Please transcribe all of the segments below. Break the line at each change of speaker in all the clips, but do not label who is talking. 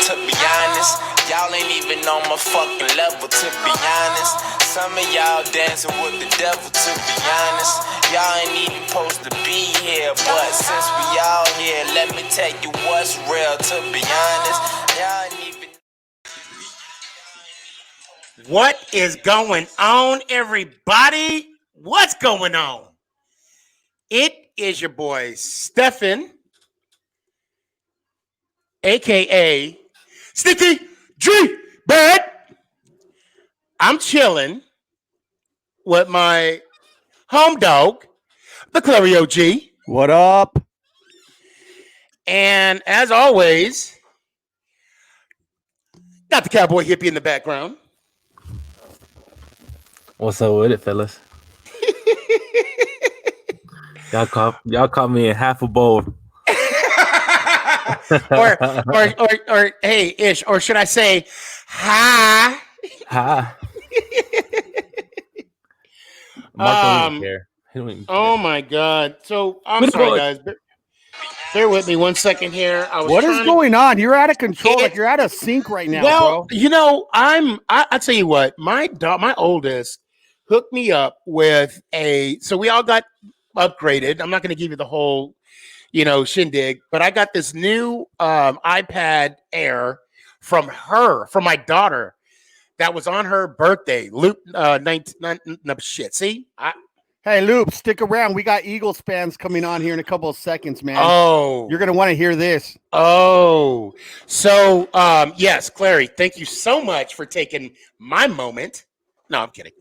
to be honest. Y'all ain't even on my fucking level, to be honest. Some of y'all dancing with the devil, to be honest. Y'all ain't even supposed to be here, but since we all here, let me tell you what's real, to be honest. Y'all ain't even.
What is going on, everybody? What's going on? It is your boy, Stephen, a.k.a. Sticky G Bad. I'm chilling with my home dog, the Clary OG.
What up?
And as always, got the cowboy hippie in the background.
What's up with it, fellas? y'all caught me in half a bowl.
or hey, Ish, or should I say, hi?
Hi. Mark don't even care. He don't even care.
Oh my God! So I'm sorry, guys. Bear with me 1 second here.
What is going on? You're out of control. Like you're out of sync right now, bro.
You know, I tell you what, my oldest hooked me up with so we all got upgraded. I'm not going to give you the whole, shindig, but I got this new iPad Air from my daughter that was on her birthday. Loop 19 shit. See?
Hey, Loop, stick around. We got Eagles fans coming on here in a couple of seconds, man.
Oh.
You're going to want to hear this.
Oh. So, yes, Clary, thank you so much for taking my moment. No, I'm kidding.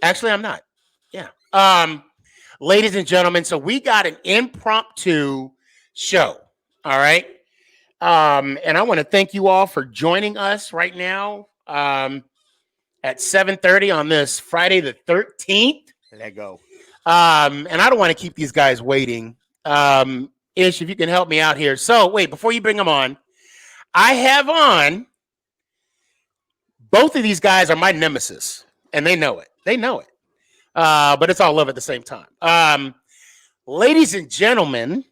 Actually, I'm not. Yeah. Ladies and gentlemen, so we got an impromptu show. All right. And I want to thank you all for joining us right now at 7:30 on this Friday the 13th.
Let go.
And I don't want to keep these guys waiting. Ish, if you can help me out here. So wait, before you bring them on, I have on both of these guys are my nemesis, and they know it. They know it. But it's all love at the same time. Ladies and gentlemen,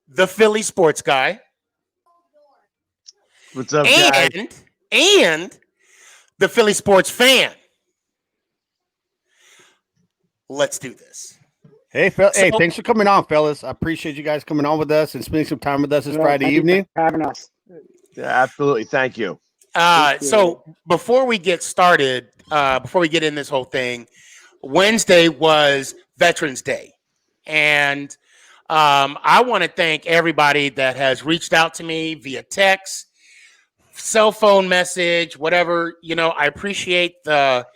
the Philly sports guy.
What's up, guys?
And the Philly sports fan. Let's do this.
Hey, thanks for coming on, fellas. I appreciate you guys coming on with us and spending some time with us this Friday evening.
Having us.
Yeah, absolutely. Thank you.
So before we get started, before we get in this whole thing, Wednesday was Veterans Day. And I want to thank everybody that has reached out to me via text, cell phone message, whatever. I appreciate the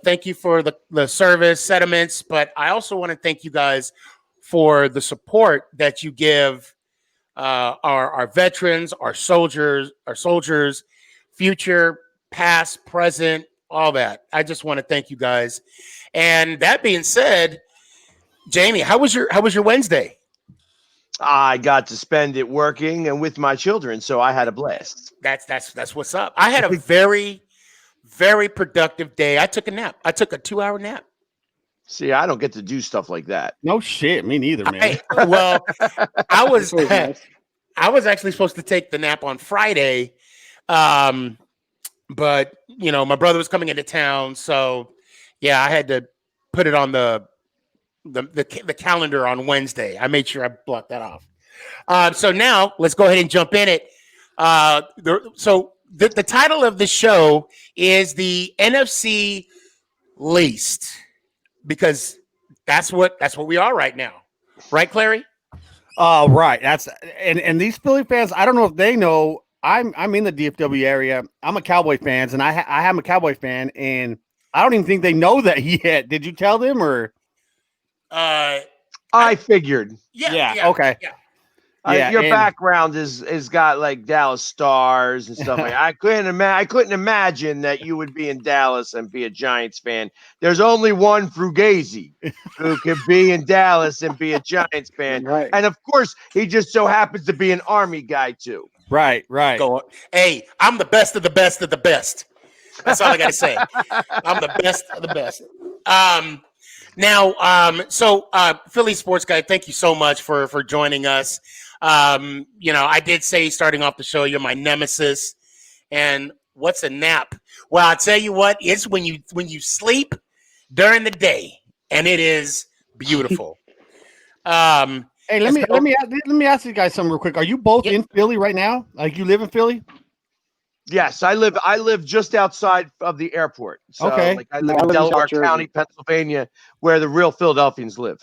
thank you for the service sentiments, but I also want to thank you guys for the support that you give our veterans, our soldiers, future, past, present, all that. I just want to thank you guys. And that being said, Jamie, how was your Wednesday?
I got to spend it working and with my children, so I had a blast.
That's what's up. I had a very, very productive day. I took a nap. I took a 2-hour nap.
See, I don't get to do stuff like that.
No shit, me neither, man.
I was actually supposed to take the nap on Friday, but my brother was coming into town, so yeah, I had to put it on the calendar on Wednesday. I made sure I blocked that off. So now let's go ahead and jump in it. The title of the show is the NFC Least, because that's what we are right now, right, Clary?
Right. That's and these Philly fans, I don't know if they know. I'm in the DFW area. I'm a Cowboy fan, and I am a Cowboy fan, and I don't even think they know that yet. Did you tell them or?
I figured.
Yeah.
Okay.
Yeah.
Your background is got like Dallas Stars and stuff like that. I couldn't imagine that you would be in Dallas and be a Giants fan. There's only one Fugazi who could be in Dallas and be a Giants fan.
Right.
And of course, he just so happens to be an Army guy too.
Right.
Go on. Hey, I'm the best of the best of the best. That's all I got to say. I'm the best of the best. So Philly Sports Guy, thank you so much for joining us. I did say starting off the show, you're my nemesis. And what's a nap? Well, I'll tell you what, it's when you sleep during the day, and it is beautiful.
Hey, let me ask you guys something real quick. Are you both in Philly right now? Like, you live in Philly?
Yes, I live just outside of the airport. So
Okay.
like I live in Delaware County, Pennsylvania, where the real Philadelphians live.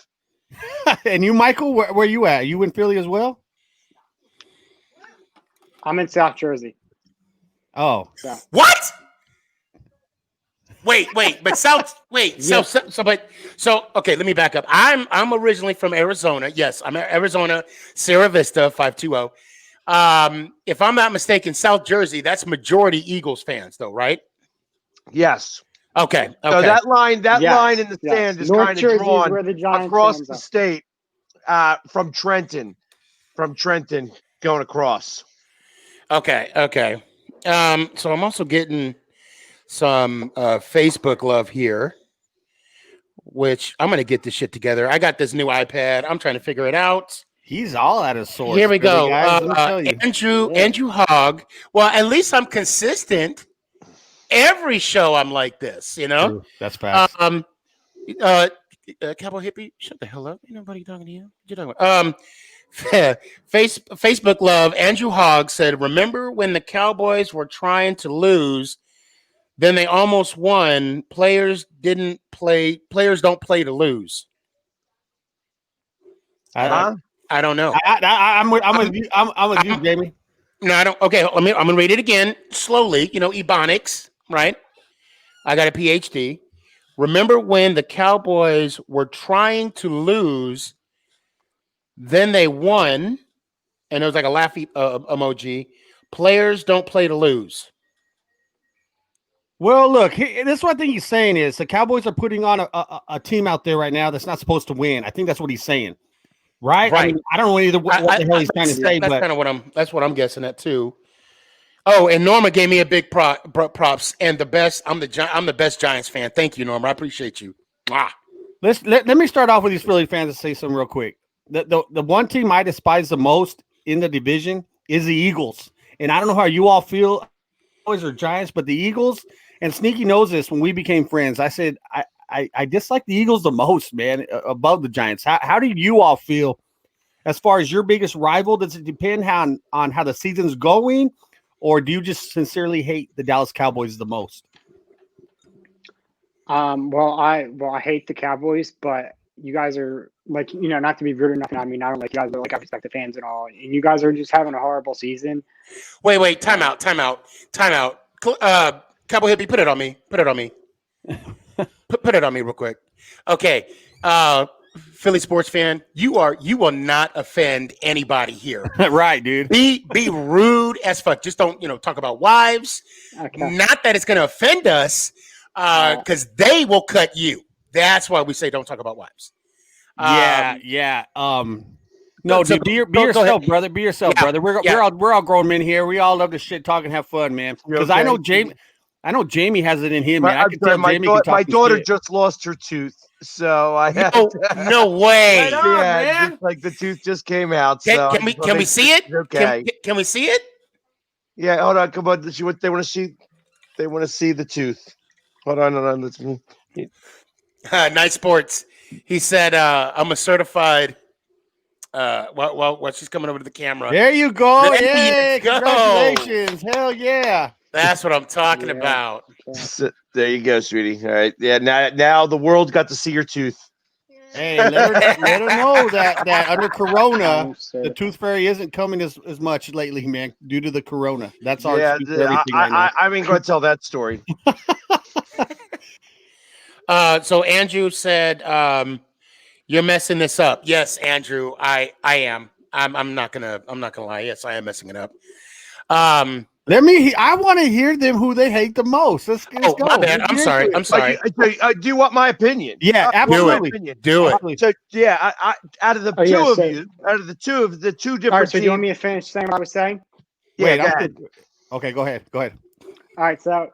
And you, Michael, where you at? You in Philly as well?
I'm in South Jersey.
Oh.
So.
What? Wait, but okay, let me back up. I'm originally from Arizona. Yes, I'm Arizona, Sierra Vista 520. If I'm not mistaken, South Jersey, that's majority Eagles fans though, right?
Yes.
Okay.
So that line in the sand is
North
kind of
Jersey
drawn
is where the Giants
across
fans
the
are.
state from Trenton going across.
Okay. So I'm also getting some Facebook love here, which I'm gonna get this shit together. I got this new iPad. I'm trying to figure it out.
He's all out of sorts.
Here we go.
Guys, let me tell you.
Andrew Hogg. Well, at least I'm consistent. Every show I'm like this,
True. That's facts.
Cowboy hippie, shut the hell up. Ain't nobody talking to you. What you talking about? Facebook love. Andrew Hogg said, "Remember when the Cowboys were trying to lose, then they almost won. Players don't play to lose." I don't know.
I'm with you. I'm with you, Jamie.
No, I don't. Okay, I'm gonna read it again slowly. Ebonics, right? I got a PhD. Remember when the Cowboys were trying to lose, then they won, and there was like a laughy emoji. Players don't play to lose.
Well, look, this is what I think he's saying is the Cowboys are putting on a team out there right now that's not supposed to win. I think that's what he's saying. Right? I mean, I don't know either what the hell he's trying to say,
that's
but
kind of that's what I'm guessing at too. Oh, and Norma gave me a big props and the best. I'm the best Giants fan. Thank you, Norma. I appreciate you.
Let me start off with these Philly fans and say something real quick. The one team I despise the most in the division is the Eagles, and I don't know how you all feel, Cowboys or Giants, but the Eagles, and Sneaky knows this. When we became friends, I said I dislike the Eagles the most, man, above the Giants. How do you all feel as far as your biggest rival? Does it depend on how the season's going, or do you just sincerely hate the Dallas Cowboys the most?
Well, I hate the Cowboys, but you guys are like, not to be rude or nothing. I mean, I don't like you guys, but like I respect the fans and all, and you guys are just having a horrible season.
Wait, time out. Cowboy hippie, put it on me. Put it on me real quick. Okay. Philly sports fan, you will not offend anybody here.
Right, dude.
Be rude as fuck. Just don't, talk about wives. Okay. Not that it's going to offend us, because they will cut you. That's why we say don't talk about wives.
Yeah. No, dude, be yourself, brother. Be yourself, brother. We're all grown men here. We all love to shit talk and have fun, man. Because I know Jamie has it in him, man. I can tell Jamie can talk
my daughter
shit.
just lost her tooth, so I have
no way.
Right on, man.
Like the tooth just came out.
Can we see it?
Okay.
Can we see it?
Yeah, hold on. Come on. What they want to see? They want to see the tooth. Hold on. Let's.
Nice sports. He said, "I'm a certified." Well, she's coming over to the camera.
There you go.
There you go.
Congratulations. Hell yeah.
That's what I'm talking about.
So, there you go, sweetie. All right. Yeah. Now the world got to see your tooth.
Hey, let her know that under Corona, the tooth fairy isn't coming as much lately, man, due to the Corona. That's our excuse for everything right now.
I mean, go ahead and tell that story.
So Andrew said, "You're messing this up." Yes, Andrew, I am. I'm not gonna lie. Yes, I am messing it up.
I want to hear them who they hate the most. Let's go.
My bad. I'm sorry.
Do you want my opinion?
Yeah, absolutely.
Do it.
So yeah, I out of the the two different.
All right, so
teams,
do you want me to finish saying what I was saying?
Yeah.
Okay, go ahead.
All right, so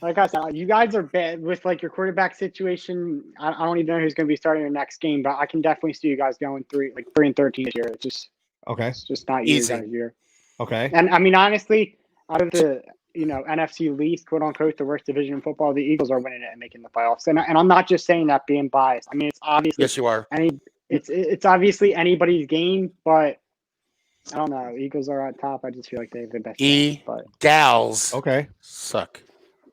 like I said, you guys are bad with like your quarterback situation. I don't even know who's going to be starting the next game, but I can definitely see you guys going 3-13 this year. It's just
Okay.
It's just not
Easy.
you guys year.
Okay.
And I mean, honestly, out of the NFC Least, quote unquote, the worst division in football, the Eagles are winning it and making the playoffs. And I'm not just saying that being biased. I mean, it's obviously
Yes, you are.
it's obviously anybody's game, but I don't know. Eagles are at top. I just feel like they have the best.
Gals.
Okay.
Suck.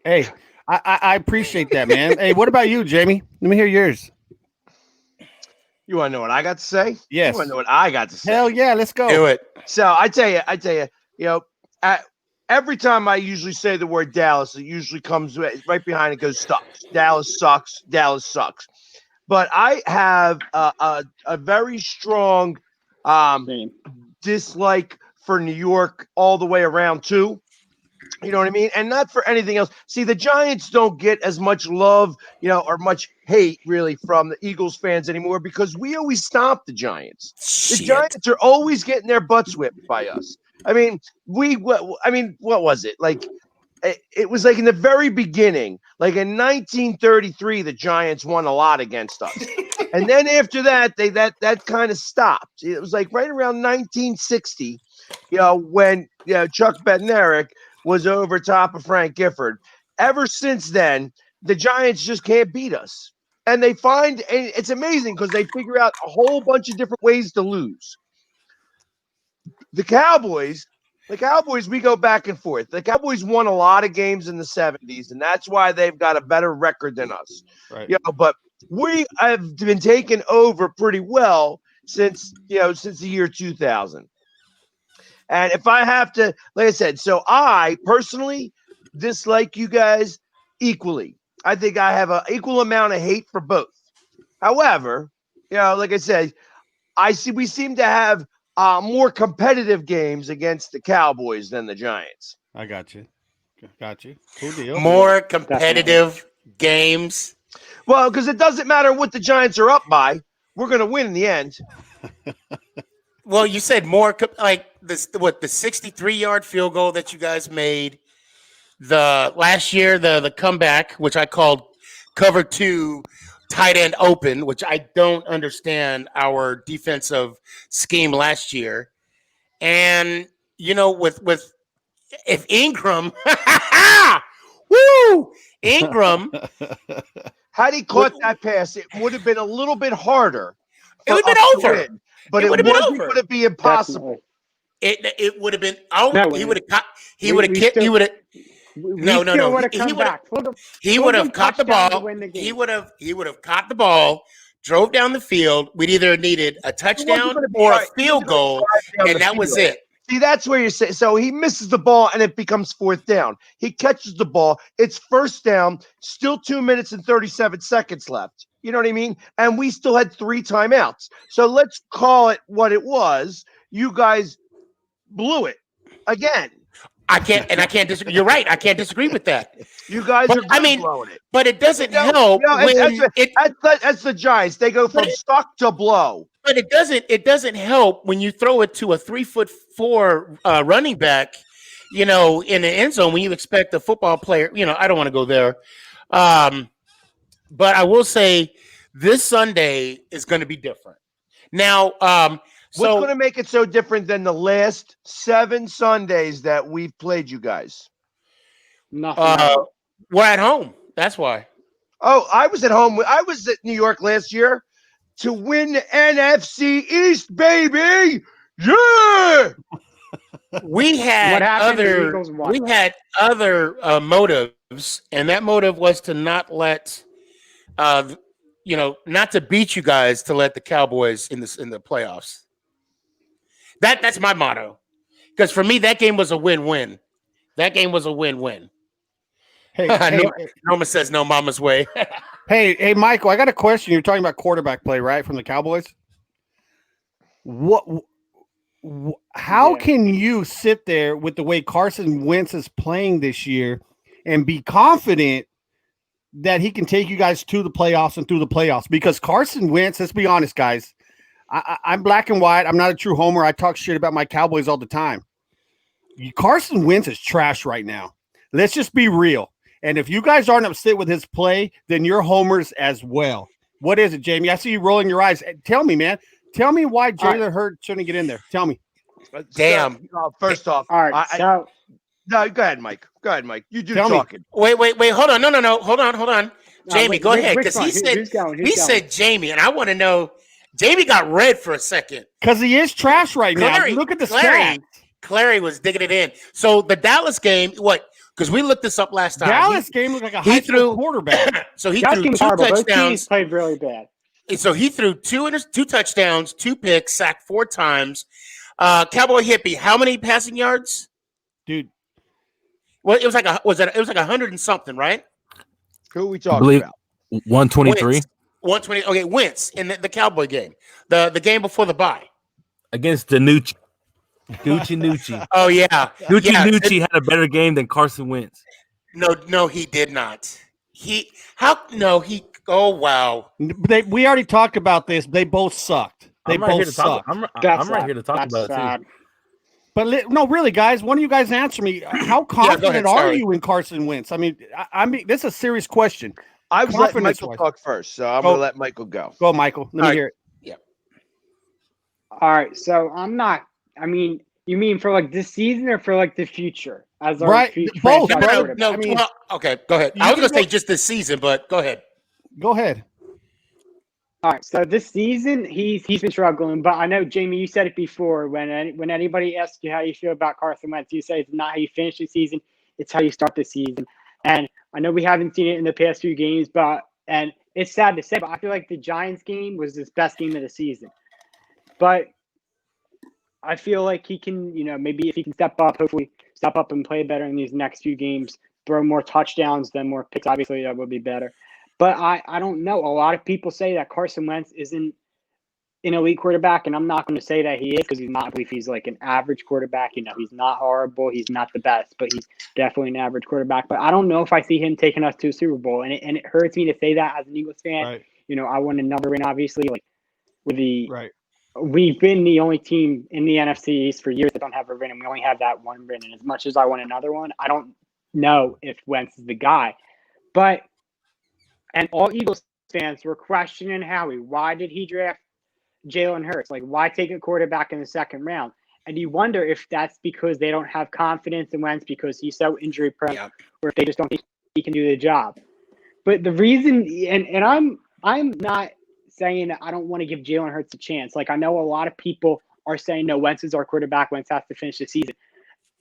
Hey, I appreciate that, man. Hey, what about you, Jamie? Let me hear yours.
You want to know what I got to say?
Yes.
You want to know what I got to say?
Hell yeah, let's go.
Do it.
So I tell you, every time I usually say the word Dallas, it usually comes right behind it goes sucks. Dallas sucks. Dallas sucks. But I have a very strong dislike for New York all the way around too. You know what I mean? And not for anything else. See, the Giants don't get as much love, or much hate really from the Eagles fans anymore because we always stomp the Giants. The Giants are always getting their butts whipped by us. I mean, what was it? Like, it was like in the very beginning, like in 1933, the Giants won a lot against us. And then after that, that kind of stopped. It was like right around 1960, when Chuck Bednarik was over top of Frank Gifford. Ever since then, the Giants just can't beat us. And it's amazing because they figure out a whole bunch of different ways to lose. The Cowboys, we go back and forth. The Cowboys won a lot of games in the 70s, and that's why they've got a better record than us.
Right.
But we have been taken over pretty well since the year 2000. And if I have to, like I said, so I personally dislike you guys equally. I think I have an equal amount of hate for both. However, like I said, we seem to have more competitive games against the Cowboys than the Giants.
I got you. Cool deal.
More competitive games.
Well, because it doesn't matter what the Giants are up by. We're going to win in the end.
Well, you said more like this. What the 63-yard field goal that you guys made the last year, the comeback, which I called cover 2 tight end open, which I don't understand our defensive scheme last year. And with if Ingram, woo, Ingram,
had he caught that pass, it would have been a little bit harder.
It would have been over.
But it wasn't going to be impossible.
It would have been. Oh, no, he would have caught. He would have. He would have. No. He would have caught the ball. He would have caught the ball, drove down the field. We'd either needed a touchdown or a field goal, and that was it.
See, that's where you say. So he misses the ball, and it becomes fourth down. He catches the ball. It's first down. Still 2 minutes and 37 seconds left. You know what I mean? And we still had 3 timeouts. So let's call it what it was. You guys blew it again.
I can't disagree. You're right. I can't disagree with that.
You guys are blowing it.
But it doesn't help.
That's the Giants. They go from suck to blow.
But it doesn't help when you throw it to a 3'4" running back, in the end zone when you expect a football player. I don't want to go there. But I will say this Sunday is going to be different. Now,
what's going to make it so different than the last 7 Sundays that we've played you guys?
Nothing.
We're at home. That's why.
Oh, I was at home. I was at New York last year to win the NFC East, baby. Yeah.
We had other motives, and that motive was to not let, not to beat you guys, to let the Cowboys in the playoffs. That's my motto, because for me that game was a win-win. Hey, Norma says no mama's way.
Hey, Michael, I got a question. You're talking about quarterback play, right, from the Cowboys? How can you sit there with the way Carson Wentz is playing this year and be confident that he can take you guys to the playoffs and through the playoffs? Because Carson Wentz, let's be honest, guys, I'm black and white. I'm not a true homer. I talk shit about my Cowboys all the time. Carson Wentz is trash right now. Let's just be real. And if you guys aren't upset with his play, then you're homers as well. What is it, Jamie? I see you rolling your eyes. Tell me, man. Tell me why Jalen Hurts shouldn't get in there. Tell me.
Damn.
First off,
All right, so
no, go ahead, Mike. Go ahead, Mike. You do
Tell me.
talking.
Wait. Hold on. No. Hold on. Jamie,
wait,
go ahead.
which
Because
one?
he said
Who's going?
he said Jamie, and I want to know. Jamie got red for a second.
Because he is trash right now. Look at the stats.
Clary was digging it in. So the Dallas game, what? Because we looked this up last time.
Dallas game looked like a high school quarterback.
So he
Dallas
threw
game was
2
horrible. Both
touchdowns.
teams played really bad.
So he threw 2 touchdowns, 2 picks, sacked 4 times. Cowboy Hippie, how many passing yards?
Dude.
Well, it was like 100 and something, right?
Who are we talking about?
123
120. Okay, Wentz in the Cowboy game, the game before the bye
against Danucci. Gucci Nucci.
Oh yeah,
Nucci had a better game than Carson Wentz.
No, he did not. Oh wow.
We already talked about this. They both sucked. They both sucked.
I'm right here to talk about it too.
But no, really, guys, one of you guys answer me. How confident are you in Carson Wentz? I mean, this is a serious question.
I was letting Michael talk first, so I'm going to let Michael go.
Go, Michael. Let me hear it.
Yeah.
All right, so I'm not. I mean, you mean for like this season or for like the future? As our
right, both.
No. I mean, okay, go ahead. I was going to say just this season, but go ahead.
Go ahead.
All right, so this season he's been struggling, but I know Jamie, you said it before. When anybody asks you how you feel about Carson Wentz, you say it's not how you finish the season, it's how you start the season. And I know we haven't seen it in the past few games, and it's sad to say, but I feel like the Giants game was his best game of the season. But I feel like he can, maybe if he can hopefully step up and play better in these next few games, throw more touchdowns than more picks. Obviously, that would be better. But I don't know. A lot of people say that Carson Wentz isn't an elite quarterback, and I'm not going to say that he is because he's not. I believe he's like an average quarterback. He's not horrible. He's not the best, but he's definitely an average quarterback. But I don't know if I see him taking us to a Super Bowl, and it hurts me to say that as an Eagles fan.
Right.
I want another ring, obviously. Like with the
right.
We've been the only team in the NFC East for years that don't have a ring, and we only have that one ring. And as much as I want another one, I don't know if Wentz is the guy. And all Eagles fans were questioning Howie. Why did he draft Jalen Hurts? Like, why take a quarterback in the second round? And you wonder if that's because they don't have confidence in Wentz because he's so injury prone, or if they just don't think he can do the job. But the reason, and I'm not saying that I don't want to give Jalen Hurts a chance. Like, I know a lot of people are saying, no, Wentz is our quarterback. Wentz has to finish the season.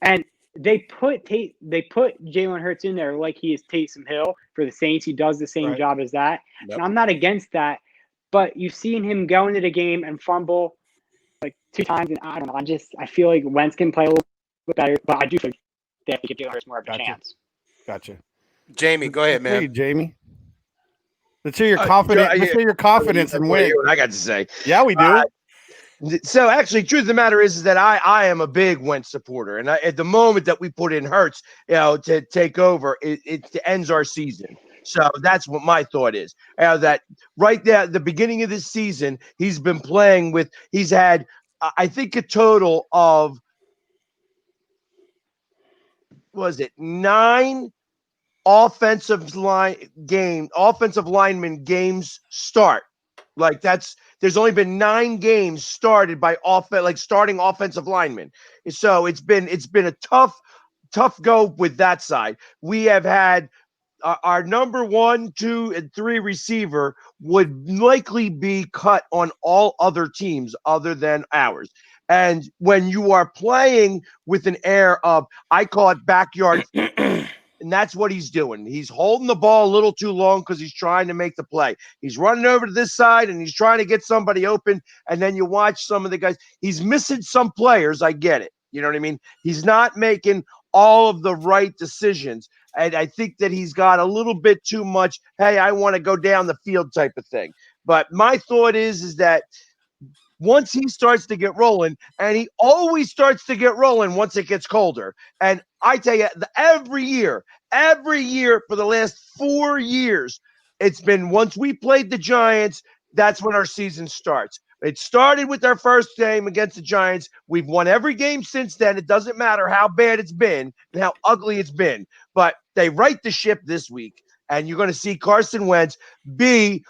And they put Jalen Hurts in there like he is Taysom Hill for the Saints. He does the same job as that. Yep. And I'm not against that. But you've seen him go into the game and fumble like 2 times. And I don't know. I feel like Wentz can play a little bit better. But I do think they have to give Jalen Hurts more of a chance.
Gotcha.
Jamie, go ahead, man.
Hey, Jamie. Let's hear your confidence. Let's hear your confidence and win.
What I got to say.
Yeah, we do.
So actually, truth of the matter is that I am a big Wentz supporter, and at the moment that we put in Hurts, to take over, it ends our season. So that's what my thought is. That right there at the beginning of this season, he's been playing with. He's had, I think, a total of 9 offensive lineman games start. Like there's only been 9 games started by starting offensive linemen. So it's been a tough go with that side. We have had our number 1, 2, and 3 receiver would likely be cut on all other teams other than ours. And when you are playing with an air of, I call it backyard, and that's what he's doing. He's holding the ball a little too long because he's trying to make the play. He's running over to this side and he's trying to get somebody open. And then you watch some of the guys. He's missing some players. I get it. You know what I mean? He's not making all of the right decisions. And I think that he's got a little bit too much, hey, I want to go down the field type of thing. But my thought is that once he starts to get rolling, and he always starts to get rolling once it gets colder. And I tell you, every year for the last 4 years, it's been once we played the Giants, that's when our season starts. It started with our first game against the Giants. We've won every game since then. It doesn't matter how bad it's been and how ugly it's been. But they right the ship this week. and you're going to see Carson Wentz be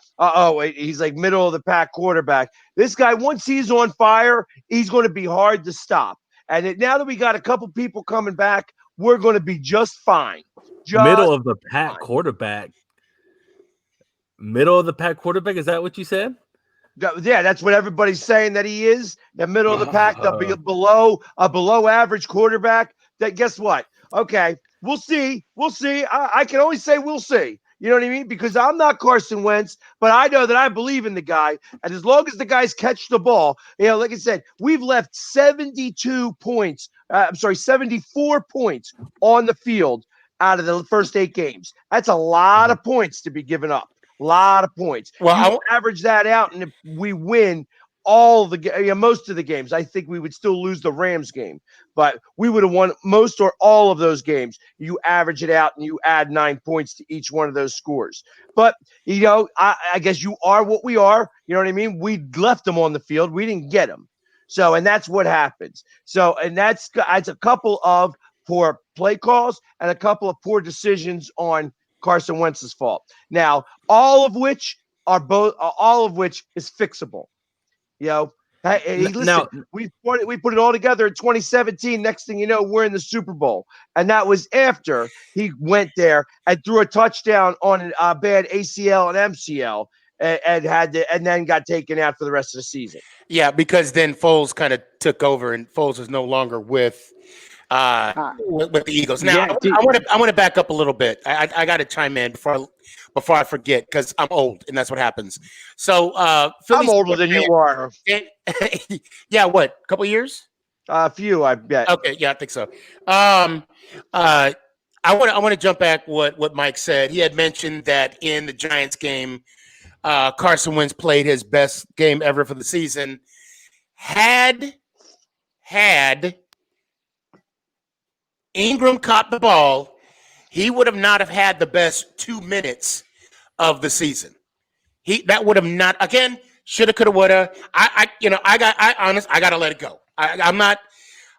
he's like middle of the pack quarterback. This guy, once he's on fire, he's going to be hard to stop. And now that we got a couple people coming back, we're going to be just fine.
Middle of the pack quarterback. Middle of the pack quarterback. Is that what you said?
Yeah, that's what everybody's saying that he is. The middle of the pack, the below average quarterback. That guess what? Okay, we'll see. We'll see. I can only say we'll see. You know what I mean? Because I'm not Carson Wentz, but I know that I believe in the guy. And as long as the guys catch the ball, like I said, we've left 74 points on the field out of the first 8 games. That's a lot of points to be given up. A lot of points. Well, you average that out, and if we win most of the games, I think we would still lose the Rams game, but we would have won most or all of those games. You average it out, and you add 9 points to each one of those scores. But I guess you are what we are. You know what I mean? We left them on the field. We didn't get them. So, and that's what happens. So, and that's a couple of poor play calls and a couple of poor decisions on Carson Wentz's fault. Now, all of which is fixable. Hey, listen, we put it all together in 2017. Next thing you know, we're in the Super Bowl, and that was after he went there and threw a touchdown on a bad ACL and MCL, and then got taken out for the rest of the season.
Yeah, because then Foles kind of took over, and Foles is no longer with the Eagles. Now, I want to back up a little bit. I got to chime in before I forget, because I'm old, and that's what happens. So,
I'm older than you are.
Yeah, what? A couple years?
A few, I bet.
Okay, yeah, I think so. I want to jump back what Mike said. He had mentioned that in the Giants game, Carson Wentz played his best game ever for the season. Had Ingram caught the ball, he would have not have had the best 2 minutes of the season. That would have not, again, shoulda, coulda, woulda. I gotta let it go.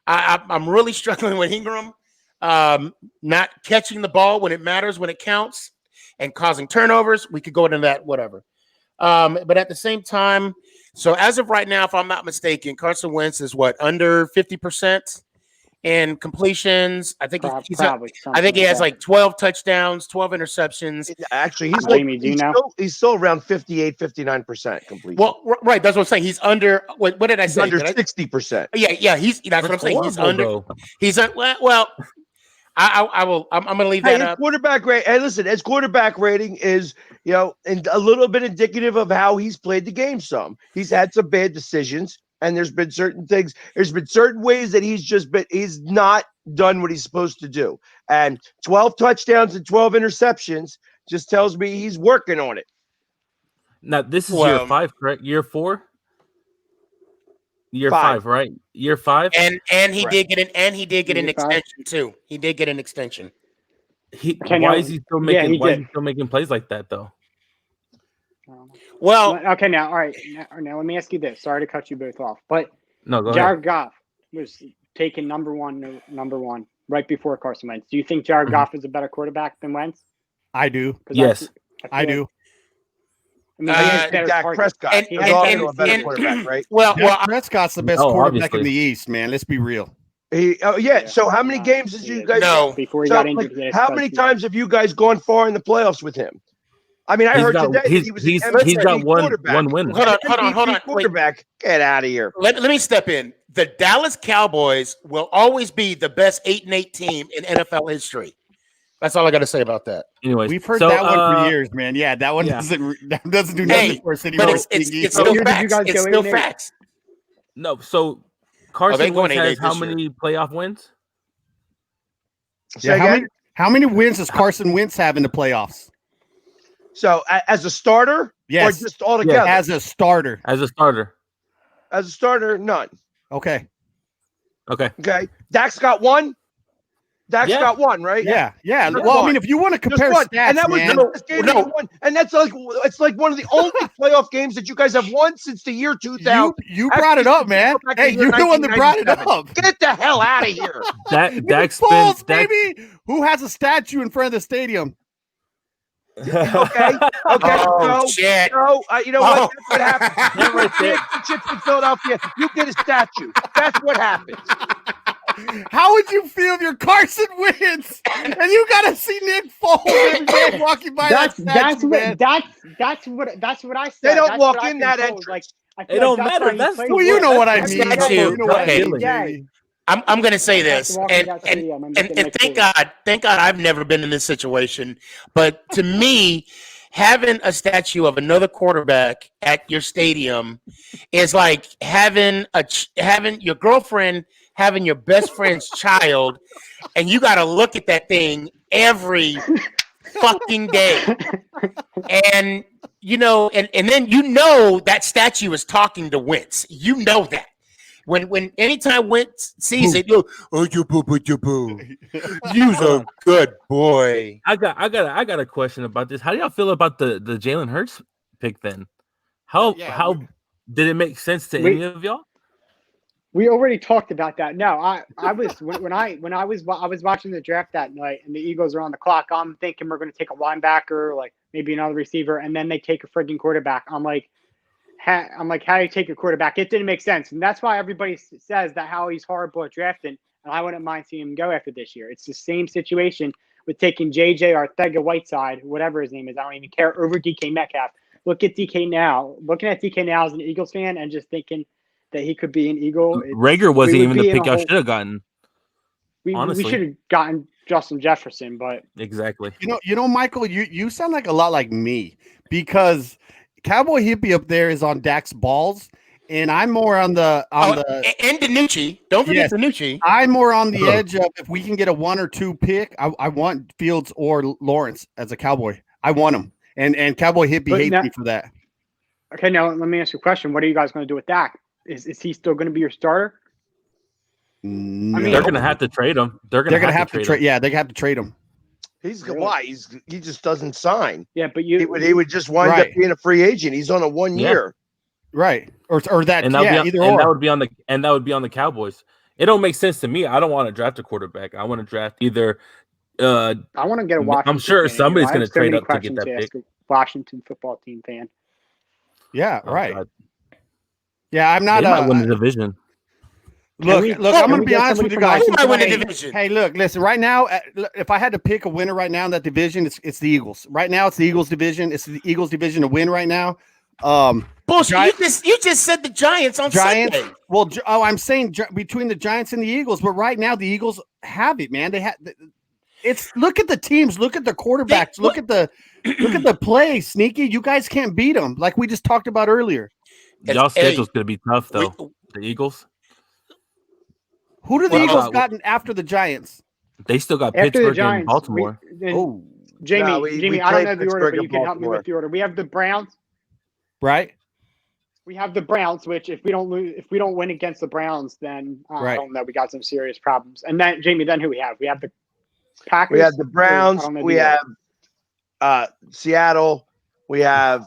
I'm really struggling with Ingram, not catching the ball when it matters, when it counts, and causing turnovers. We could go into that, whatever. But at the same time, so as of right now, if I'm not mistaken, Carson Wentz is under 50% in completions. I think he has like 12 touchdowns, 12 interceptions.
Actually, he's still around 58-59% complete.
Well, right, that's what I'm saying. He's under. What did I say?
Under 60%.
Yeah. That's what I'm saying. He's under. Bro. He's well. I'm going to leave that up.
Quarterback rate. Hey, listen, his quarterback rating is, and a little bit indicative of how he's played the game. He's had some bad decisions, and there's been certain things. There's been certain ways that he's not done what he's supposed to do. And 12 touchdowns and 12 interceptions just tells me he's working on it.
Now, this is year 5, correct? Year 4? Year 5, right? Year 5,
and he did get an extension too. He did get an extension.
Why is he still making plays like that though?
Well,
okay, now all right. Now let me ask you this. Sorry to cut you both off, but
no, go
Jared Goff was taken number one right before Carson Wentz. Do you think Jared Goff is a better quarterback than Wentz?
I do.
Yes,
I do.
I mean,
Dak Prescott is also a better quarterback, right?
Well, Prescott's the best quarterback in the East, man. Let's be real.
So how many games did you guys?
No.
Before he got injured.
How many times have you guys gone far in the playoffs with him? I mean, I heard today
he's got one win.
Hold on.
Quarterback, get out of here.
Let me step in. The Dallas Cowboys will always be the best 8-8 team in NFL history. That's all I got to say about that.
Anyways,
we've heard that one for years, man. Yeah, that one doesn't do nothing for us anymore.
But it's still facts. It's still facts.
No, so Carson Wentz has how many playoff wins?
Yeah, how many wins does Carson Wentz have in the playoffs?
So as a starter,
yes,
or just altogether?
As a starter.
As a starter, none.
Okay.
Dak's got one. Got one, right?
Yeah. Well, I mean, if you want to compare stats,
and that was one, and that's it's like one of the only playoff games that you guys have won since the year 2000.
You brought it up, man. Hey, you're the one that brought it up.
Get the hell out of here.
Dak Foles, baby. Who has a statue in front of the stadium?
Okay.
Oh, shit.
You know what? That's what happens. You get championships in Philadelphia. You get a statue. That's what happens.
How would you feel if your Carson wins and you gotta see Nick Foles every day walking by
That's what I said.
They don't
That's
walk
what
in
I've
that
been told.
entrance.
Like, I
It
feel
don't
like that's
matter.
why
That's
he
well, you know what I mean.
statue.
You know what I
Okay.
mean, Jamie.
I'm going to say
That's
this,
walking
and,
down
and,
stadium, I'm
and,
making
and
Nick
thank
Foles.
God I've never been in this situation. But to me, having a statue of another quarterback at your stadium is like having your girlfriend having your best friend's child, and you got to look at that thing every fucking day. And and then that statue is talking to Wentz. You know that. When anytime Wentz sees it, you boo. You's a good boy.
I got a question about this. How do y'all feel about the Jalen Hurts pick then? How did it make sense to any of y'all?
We already talked about that. No, I was when I was watching the draft that night and the Eagles are on the clock. I'm thinking we're going to take a linebacker, like maybe another receiver, and then they take a freaking quarterback. I'm like, how do you take a quarterback? It didn't make sense, and that's why everybody says that how he's horrible at drafting. And I wouldn't mind seeing him go after this year. It's the same situation with taking JJ Arcega-Whiteside, whatever his name is. I don't even care, over DK Metcalf. Looking at DK now as an Eagles fan, and just thinking that he could be an Eagle.
Rager wasn't even the pick I should have gotten. Honestly,
we should have gotten Justin Jefferson, but
exactly.
You know, Michael, you sound like a lot like me, because Cowboy Hippie up there is on Dak's balls, and I'm more on the
and DiNucci. Don't forget DiNucci.
I'm more on the edge of, if we can get a 1 or 2 pick, I want Fields or Lawrence as a Cowboy. I want him, and Cowboy Hippie hates me for that.
Okay, now let me ask you a question. What are you guys going to do with Dak? Is he still going to be your starter?
No.
I mean,
they're going to have to trade him. They're going to have to trade him.
Yeah, they have to trade him.
Why? He just doesn't sign.
Yeah, but
he would just wind up being a free agent. He's on a 1 year.
Right. Or that,
and that would be on the Cowboys. It don't make sense to me. I don't want to draft a quarterback. I want to draft either
I want to get a Washington.
I'm sure
fan.
somebody's going to trade up to get that pick.
Washington football team fan.
Yeah, right. God. Yeah, I'm not.
They might win the division.
Look, I'm going to be honest with you guys.
Who might win the division?
Hey, look, listen. Right now, if I had to pick a winner right now in that division, it's the Eagles. Right now, it's the Eagles division. It's the Eagles division to win right now.
Bullshit! You just said the Giants on Sunday.
Well, I'm saying between the Giants and the Eagles, but right now the Eagles have it, man. They have. Look at the teams. Look at the quarterbacks. Look at the play. Sneaky, you guys can't beat them, like we just talked about earlier.
Y'all schedule's going to be tough, though. The Eagles.
Who do the Eagles gotten after the Giants?
They still got Pittsburgh and Baltimore.
Jamie, I don't know the order, but you can help me with the order. We have the Browns.
Right.
We have the Browns, which if we don't win against the Browns, then I don't know. We got some serious problems. And then Jamie, then who we have? We have the Packers.
We have the Browns. We have Seattle. We have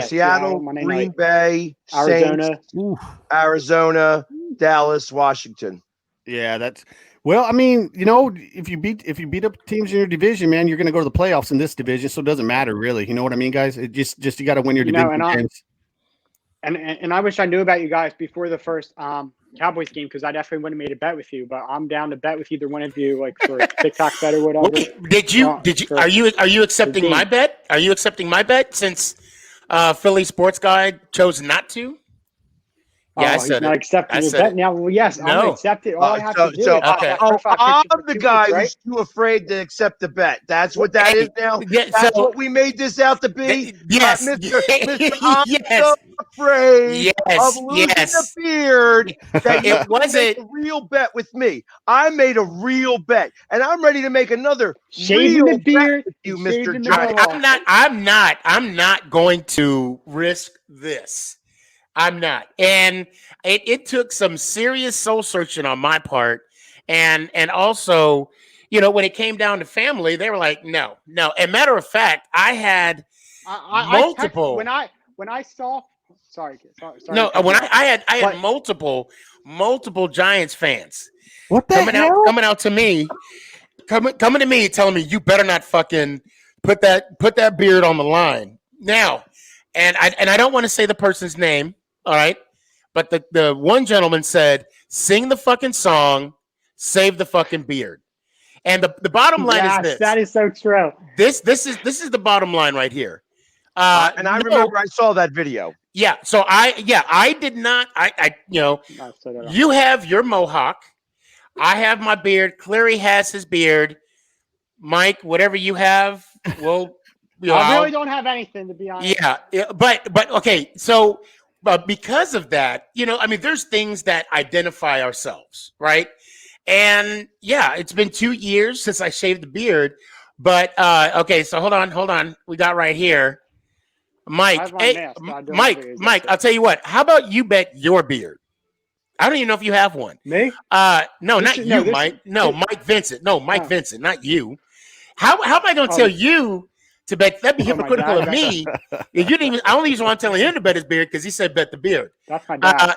Seattle, Green Bay,
Arizona,
Saints, Arizona, Dallas, Washington.
Yeah, that's well. I mean, if you beat up teams in your division, man, you're going to go to the playoffs in this division, so it doesn't matter really. You know what I mean, guys? It just you got to win your division.
And I wish I knew about you guys before the first Cowboys game, because I definitely would have made a bet with you. But I'm down to bet with either one of you, like for TikTok bet or whatever.
Did you? Are you accepting my bet? Are you accepting my bet since Philly Sports Guy chose not to? Yeah, I said
not accepting your bet now. Well, yes, I'm gonna accept it. All I have to do.
I'm the guy who's too afraid to accept the bet. That's what that is now. That's what we made this out to be.
Yes,
Mr. I'm so afraid of losing the beard that it wasn't a real bet with me. I made a real bet, and I'm ready to make another real bet with you, Mr. Giant.
I'm not going to risk this. I'm not. And it took some serious soul searching on my part. And also, when it came down to family, they were like, no. And matter of fact, I had multiple.
When I saw, sorry.
No, when I had multiple Giants fans.
What the hell?
Coming out to me coming to me telling me you better not fucking put that beard on the line now. And I don't want to say the person's name, all right? But the one gentleman said, "Sing the fucking song, save the fucking beard." And the bottom line is this.
That is so true.
This is the bottom line right here.
And I remember I saw that video.
Yeah. So I did not. You have your mohawk. I have my beard. Clary has his beard. Mike, whatever you have, well,
I really don't have anything, to be honest.
Yeah, but okay. So, because of that, there's things that identify ourselves, right? And yeah, it's been 2 years since I shaved the beard. But okay, so hold on. We got right here, Mike. Hey, Mike. I'll tell you what. How about you bet your beard? I don't even know if you have one.
Me?
No, not you, Mike. No, Mike Vincent. No, Mike Vincent, not you. How am I going to tell you to bet? That'd be hypocritical of me. If you didn't even, I only just want to tell him to bet his beard because he said bet the beard.
That's my dad.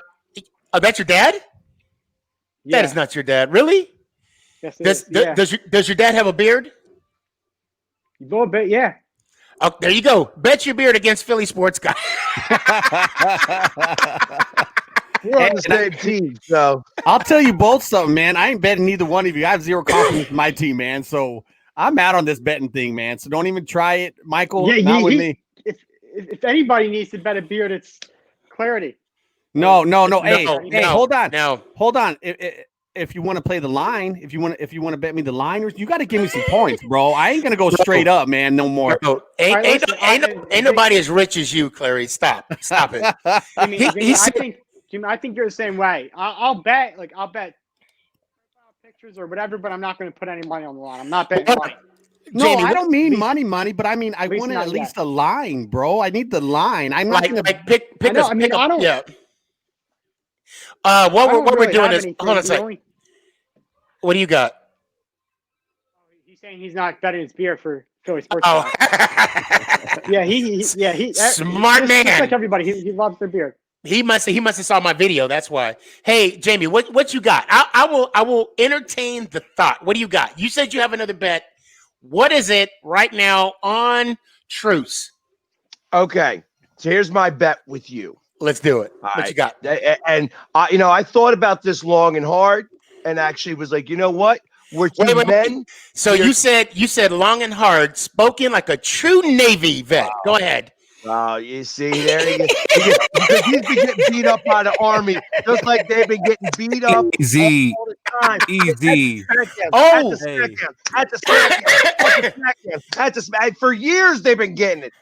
That's your dad? Yeah. That is not your dad. Really?
Yes,
does your dad have a beard?
A little bit, yeah.
Oh, there you go. Bet your beard against Philly Sports Guy.
We're on the same team, so
I'll tell you both something, man. I ain't betting neither one of you. I have zero confidence in my team, man. So I'm out on this betting thing, man. So don't even try it, Michael. Not with me.
If anybody needs to bet a beard, it's Clarity.
No. Hey, hold on.
No.
Hold on. If you want to play the line, if you want to bet me the line, you got to give me some points, bro. I ain't gonna go straight up, man. No more.
Bro, ain't nobody as rich as you, Clary. Stop it.
Jimmy, I think you're the same way. I'll bet pictures or whatever, but I'm not going to put any money on the line. I'm not betting money.
No, Jamie, I don't mean money, but I mean I want at least a line, bro. I need the line. I'm not going to
pick. Yeah. What we're doing is hold on a second. What do you got?
He's saying he's not betting his beer for Phillysportsphan. Yeah, he
smart man.
Just like everybody, he loves their beer.
He must have saw my video. That's why. Hey, Jamie, what you got? I will entertain the thought. What do you got? You said you have another bet. What is it right now on Truce?
Okay, so here's my bet with you.
Let's do it. What you got?
And I thought about this long and hard, and actually was like, you know what? We're two men.
So you said long and hard, spoken like a true Navy vet. Wow. Go ahead.
Oh, you see, there he is. Because he's been getting beat up by the Army, just like they've been getting beat up
easy
all the time.
Easy.
At the smack. For years they've been getting it.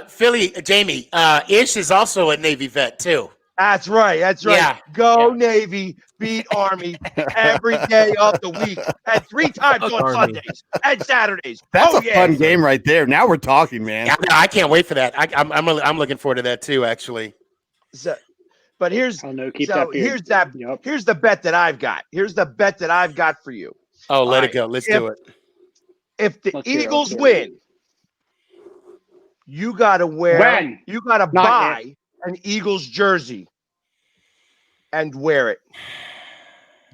Philly, Jamie, Ish is also a Navy vet too.
That's right.
Yeah.
Go Navy, beat Army every day of the week, and 3 times on Sundays and Saturdays.
That's a fun game right there. Now we're talking, man.
Yeah, I can't wait for that. I'm looking forward to that too, actually.
So, but here's here's
Yep.
Here's the bet that I've got. Here's the bet that I've got for you.
Oh, let it go. Let's do it.
If the Eagles win, you gotta buy an Eagles jersey and wear it.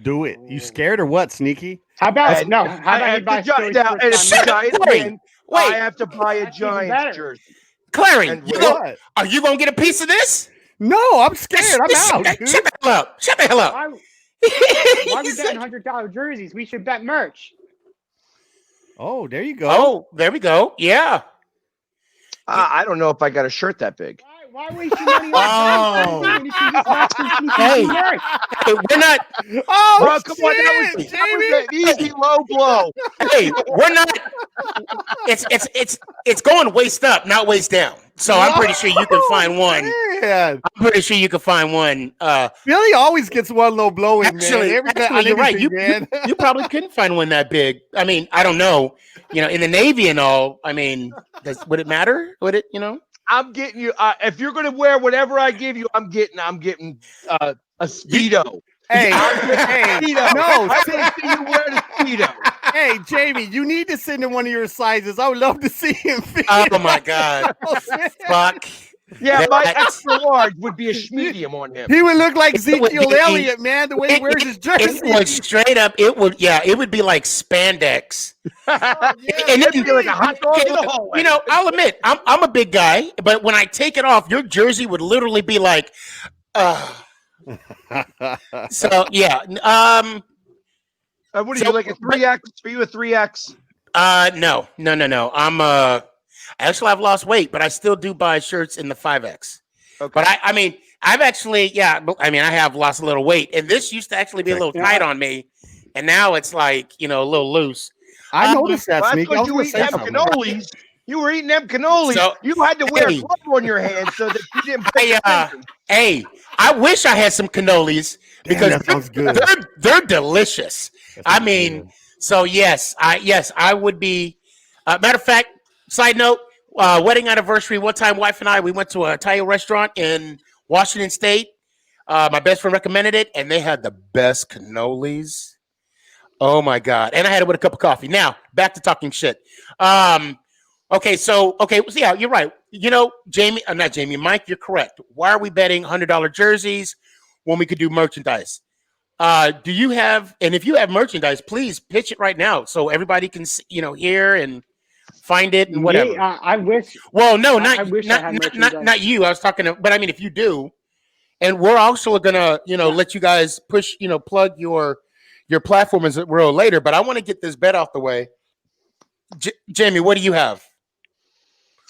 Do it. You scared or what, Sneaky?
How about you buy
I have to buy a Giants jersey.
Clary, are you gonna get a piece of this?
No, I'm scared. I'm out.
Shut the hell up.
Why are we betting $100 jerseys? We should bet merch.
Oh, there you go.
Oh, there we go. Yeah.
I don't know if I got a shirt that big.
Why waste your money on
Hey, we're not.
Oh,
bro, come on, that was an easy low blow.
Hey, we're not. It's going waist up, not waist down. So I'm pretty sure you can find one.
Man.
I'm pretty sure you can find one.
Philly always gets one low blow in,
actually,
man.
You're right. You probably couldn't find one that big. I mean, I don't know. In the Navy and all. I mean, would it matter? Would it?
I'm getting you. If you're going to wear whatever I give you, I'm getting a Speedo.
Hey, no,
I want to see you wear the Speedo.
Hey, Jamie, you need to send in one of your sizes. I would love to see him.
Oh my God! Fuck!
Yeah, my
That-
extra large would be a medium on him.
He would look like
It would
Ezekiel
be-
Elliott, man. The way he wears his jersey.
It would straight up. It would be like spandex. And
It'd be like a hot dog in the hallway.
You know, I'll admit, I'm a big guy, but when I take it off, your jersey would literally be like, so yeah.
What are you, like a 3X? Are you a 3X?
No. Actually, I've lost weight, but I still do buy shirts in the 5X.
Okay.
But I mean, I've actually, I have lost a little weight, and this used to actually be a little tight on me, and now it's like, a little loose.
I noticed that,
Well,
Sneak.
that's because you were eating them cannolis. You were eating them cannolis.
So,
you had to wear a glove on your hand so that you didn't.
Hey, I wish I had some cannolis because
that sounds good.
They're delicious. I mean,
good.
so yes, I would be. Matter of fact, side note, wedding anniversary. One time, wife and I, we went to an Italian restaurant in Washington State. My best friend recommended it, and they had the best cannolis. Oh my God. And I had it with a cup of coffee. Now, back to talking shit. Okay, yeah, you're right. Mike, you're correct. Why are we betting $100 jerseys when we could do merchandise? Do you have, and if you have merchandise, please pitch it right now so everybody can, hear and find it and whatever.
Me, I wish.
Well, no,
I wish I had
not you. I was talking but I mean, if you do, and we're also gonna, let you guys push, plug your platform as a real later. But I want to get this bet off the way. Jamie, what do you have?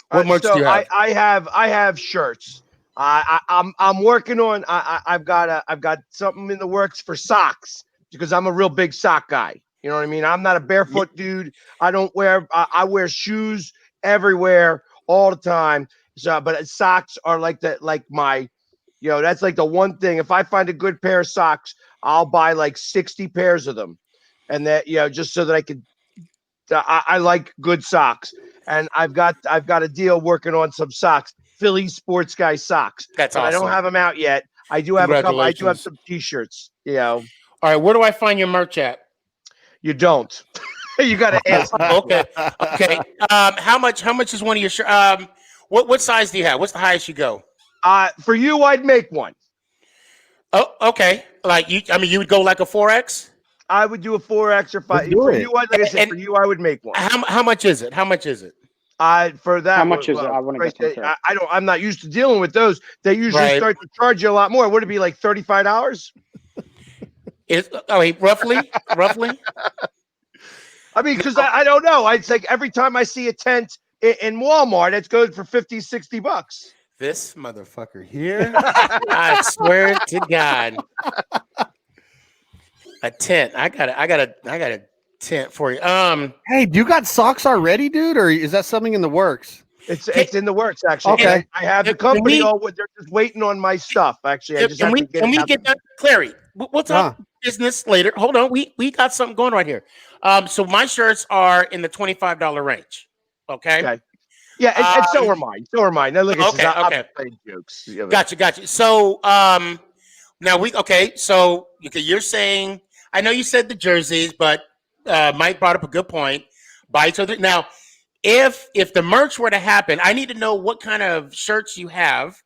What merch do you have?
I have shirts. I'm working on. I've got something in the works for socks because I'm a real big sock guy. You know what I mean? I'm not a barefoot dude. I don't wear. I wear shoes everywhere all the time. So, but socks are like that. Like my, that's like the one thing. If I find a good pair of socks, I'll buy like 60 pairs of them, and that just so that I could. I like good socks, and I've got a deal working on some socks. Phillysportsguy socks.
That's awesome.
I don't have them out yet. I do have a couple. I do have some T-shirts.
All right, where do I find your merch at?
You don't. You got to ask.
Okay. How much is one of your shirts? What size do you have? What's the highest you go?
For you, I'd make one.
Oh, okay. Like you would go like a 4X?
I would do a 4X or 5. For you, like I said, for you, I would make one.
How much is it?
For that,
how much is it? I want to get that.
I'm not used to dealing with those. They usually start to charge you a lot more. Would it be like $35?
Roughly.
I mean, because I don't know. It's like every time I see a tent in Walmart, it's going for $50-$60.
This motherfucker here, I swear to God. A tent. I got a tent for you.
Hey, do you got socks already, dude, or is that something in the works?
It's in the works, actually.
Okay.
I have the company. They're just waiting on my stuff. Actually,
can we get that, Clary? We'll talk business later. Hold on, we got something going right here. So my shirts are in the $25 range. Okay.
Yeah, and so are mine. Now look, I'm playing jokes.
Gotcha. So now you're saying, I know you said the jerseys, but Mike brought up a good point. Buy each other. Now, if the merch were to happen, I need to know what kind of shirts you have.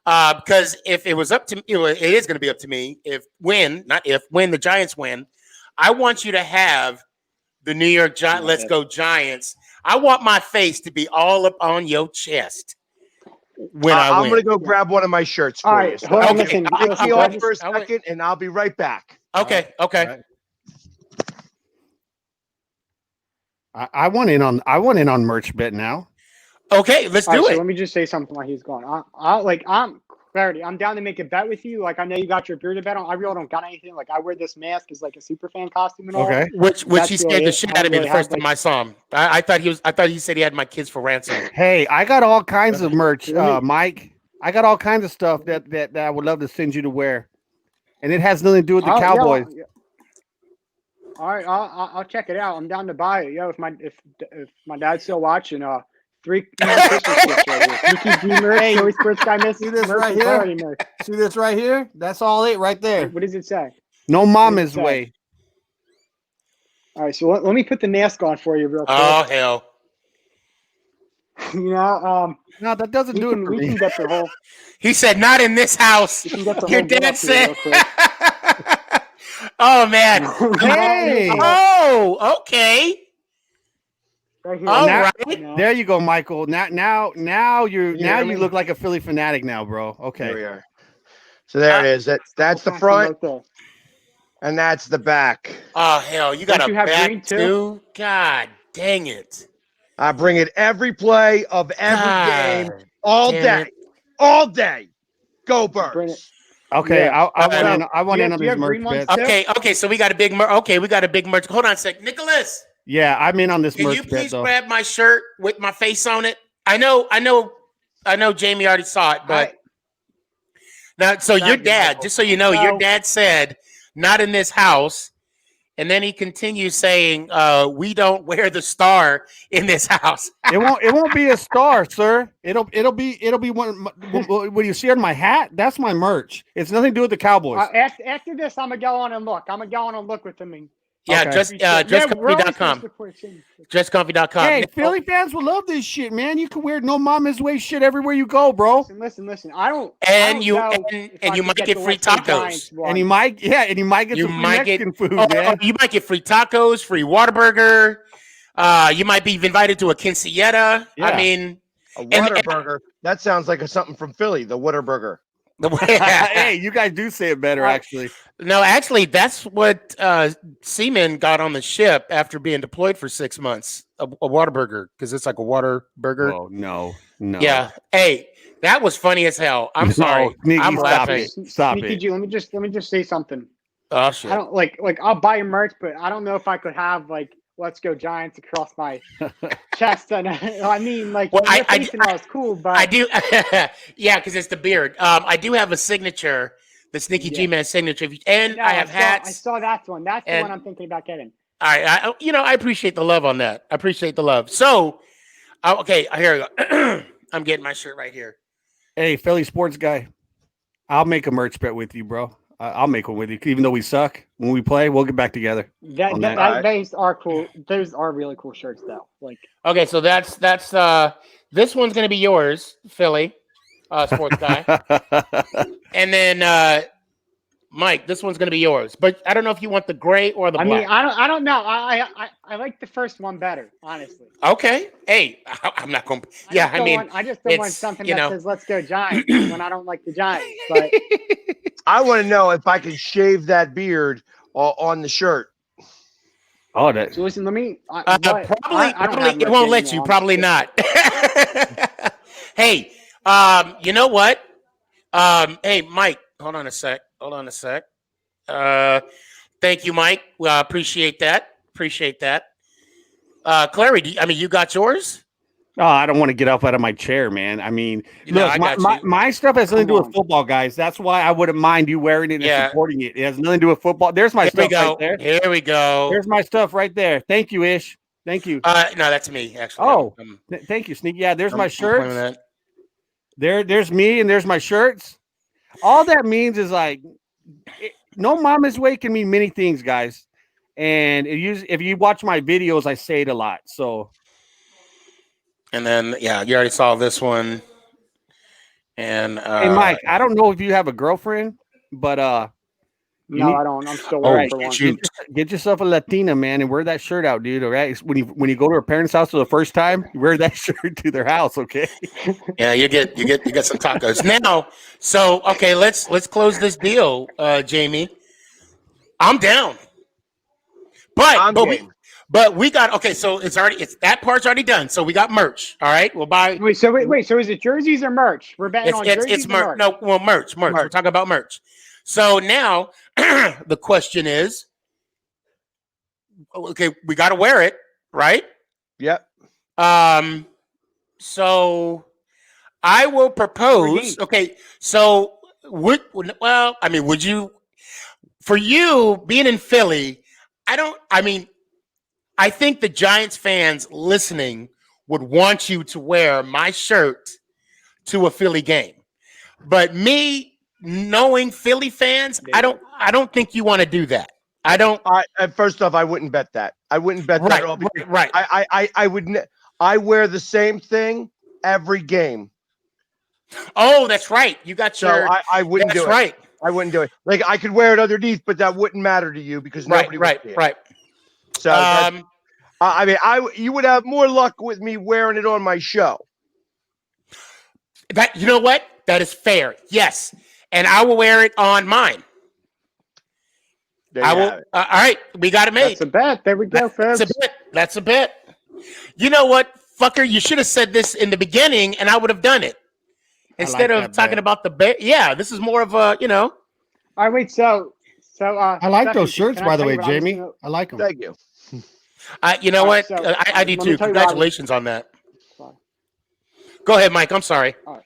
Because if it was up to me, it is going to be up to me. When the Giants win, I want you to have the New York Giants. Let's go Giants. I want my face to be all up on your chest when I win.
I'm going to go grab one of my shirts for you.
All right, listen.
Take me off for a second, and I'll be right back.
Okay.
I want in on merch bet now.
Okay, let's do it.
So let me just say something while he's going. I'm down to make a bet with you. Like, I know you got your bearded bet on. I really don't got anything. Like, I wear this mask as like a super fan costume and all.
Okay.
Which he scared the shit out of me the first time I saw him. I thought he said he had my kids for ransom.
Hey, I got all kinds of merch, Mike. I got all kinds of stuff that I would love to send you to wear, and it has nothing to do with the Cowboys.
Yeah. All right, I'll check it out. I'm down to buy it. Yo, if my dad's still watching, 3 Christmas gifts right here. Mickey D merch, Philly Sports Guy merch.
See this right here? See this right here? That's all it right there.
What does it say?
No mama's way.
All right, so let me put the mask on for you real quick.
Oh hell!
No,
that doesn't do it for
we
me.
can get the whole.
He said, "Not in this house."
We can get the
Your
whole get
dad
up here
said.
real quick.
Oh man.
Hey.
Oh, okay.
Right here.
All
now-
right.
There you go, Michael. Now you
hear me?
look like a Philly fanatic now, bro.
Here
Okay.
we are. So there it is. That's the
We'll pass them
front,
right there.
and that's the back.
Oh hell, you got
Don't
a
you have green,
back
too?
too? God dang it.
I bring it every play of every game,
God
all
damn
day,
it.
all day. Go
Bring it.
Birds!
Okay.
Yeah.
I want
So,
in. I want
do you
in
have-
on
do you
this
have green
merch
ones,
bet.
too?
Okay, so we got a big merch. Hold on a sec. Nicholas,
Yeah, I'm in on this
can
merch
you
bet
please
though.
grab my shirt with my face on it? I know Jamie already saw it, but now so your
Thank you,
dad,
Michael.
just so you know, your
So-
dad said, "Not in this house." And then he continues saying, "We don't wear the star in this house."
It won't be a star, sir. It'll be one. What you see on my hat? That's my merch. It's nothing to do with the Cowboys.
After this, I'm gonna go on and look. with them. And
Yeah,
Okay.
justcomfy.com. Justcomfy.com.
Hey,
Now-
Philly fans will love this shit, man. You can wear no mama's way shit everywhere you go, bro.
Listen. I don't.
And
I don't
you-
know
and
if I
you
could
might get
the
free
Let's Go
tacos.
Giants one.
And he might get
You
some free
might get
Mexican food,
oh,
man.
you might get free tacos, free Whataburger. You might be invited to a quinceañera.
Yeah.
I mean,
A
And-
Whataburger. That sounds like something from Philly. The Whataburger.
Hey, you guys do say it better, actually.
No, actually, that's what Seaman got on the ship after being deployed for 6 months. A Whataburger, because it's like a water burger.
Oh no.
Yeah. Hey, that was funny as hell. I'm
No,
sorry.
Sneaky,
I'm
stop
laughing.
it. Stop
Sneaky
it.
G, let me just say something.
Oh shit.
I don't like I'll buy your merch, but I don't know if I could have like "Let's Go Giants" across my chest. And I mean, like,
Well,
your face and all is cool, but
I do. Yeah, because it's the beard. I do have a signature, the Sneaky
Yeah.
G-Man signature, and
No,
I have hats.
I saw that one. That's the
and-
one I'm thinking about getting.
I I appreciate the love on that. I appreciate the love. So, okay, here we go. I'm getting my shirt right here.
Hey, Philly sports guy. I'll make a merch bet with you, bro. I'll make one with you. Even though we suck when we play, we'll get back together.
Those are cool. Those are really cool shirts, though. Like,
Okay, so that's this one's gonna be yours, Philly, sports guy, and then Mike, this one's gonna be yours. But I don't know if you want the gray or the
I
black.
mean, I don't know. I like the first one better, honestly.
Okay, hey, I'm not going. Yeah, I mean,
I just don't want
it's,
something
you
that
know.
says "Let's Go Giants" when I don't like the Giants. But
I want to know if I can shave that beard on the shirt.
Oh, that.
so listen, let me.
Probably
I don't have
it
merch
won't let you.
anymore.
Probably not. Hey, you know what? Hey, Mike, hold on a sec. Thank you, Mike. Well, appreciate that. Clary, you got yours?
Oh, I don't want to get up out of my chair, man. I mean,
No, I
look,
got you.
my stuff has nothing to do
Come
with
on.
football, guys. That's why I wouldn't mind you wearing it and
Yeah.
supporting it. It has nothing to do with football. There's my
Here we
stuff
go.
right there.
Here we go.
There's my stuff right there. Thank you, Ish. Thank you.
No, that's me actually.
Oh,
I'm
Thank you, Sneak. Yeah, there's my
I'm playing with
shirts.
that.
There's me, and there's my shirts. All that means is no mama's way can mean many things, guys. And if you watch my videos, I say it a lot. So
And then yeah, you already saw this one. And
hey, Mike, I don't know if you have a girlfriend, but
no,
need-
I don't. I'm still
all
waiting
right,
for one.
get yourself a Latina, man, and wear that shirt out, dude. All right, when you go to her parents' house for the first time, wear that shirt to their house, okay?
yeah, you get some tacos. Now, so okay, let's close this deal, Jamie. I'm down.
I'm
But
game.
we got okay, so it's that part's already done. So we got merch. All right. We'll buy
Wait. So is it jerseys or merch? We're betting on jerseys.
it's
or
merch. No, well, merch. We're talking about merch. So now the question is, okay, we got to wear it, right?
Yep.
So I will propose. Okay, so would you? For you being in Philly, I think the Giants fans listening would want you to wear my shirt to a Philly game. But me knowing Philly fans, I don't think you want to do that. I don't.
First off, I wouldn't bet that. I wouldn't bet that at all.
Right.
I wear the same thing every game.
Oh, that's right. You got
So I wouldn't do it.
Right.
I wouldn't do it. Like I could wear it underneath, but that wouldn't matter to you because nobody would see it.
Right.
So I mean, you would have more luck with me wearing it on my show.
That you know what? That is fair. Yes, and I will wear it on mine. I will. All right, we got it made.
That's a bet. There we go, folks.
That's a bet. You know what, fucker? You should have said this in the beginning, and I would have done it instead of talking about the bet. Yeah, this is more of a, you know.
All right, wait. So
I like those shirts, by the way, Jamie. I like them.
Thank you.
You know what? I do too. Congratulations on that.
Sorry.
Go ahead, Mike. I'm sorry.
All right.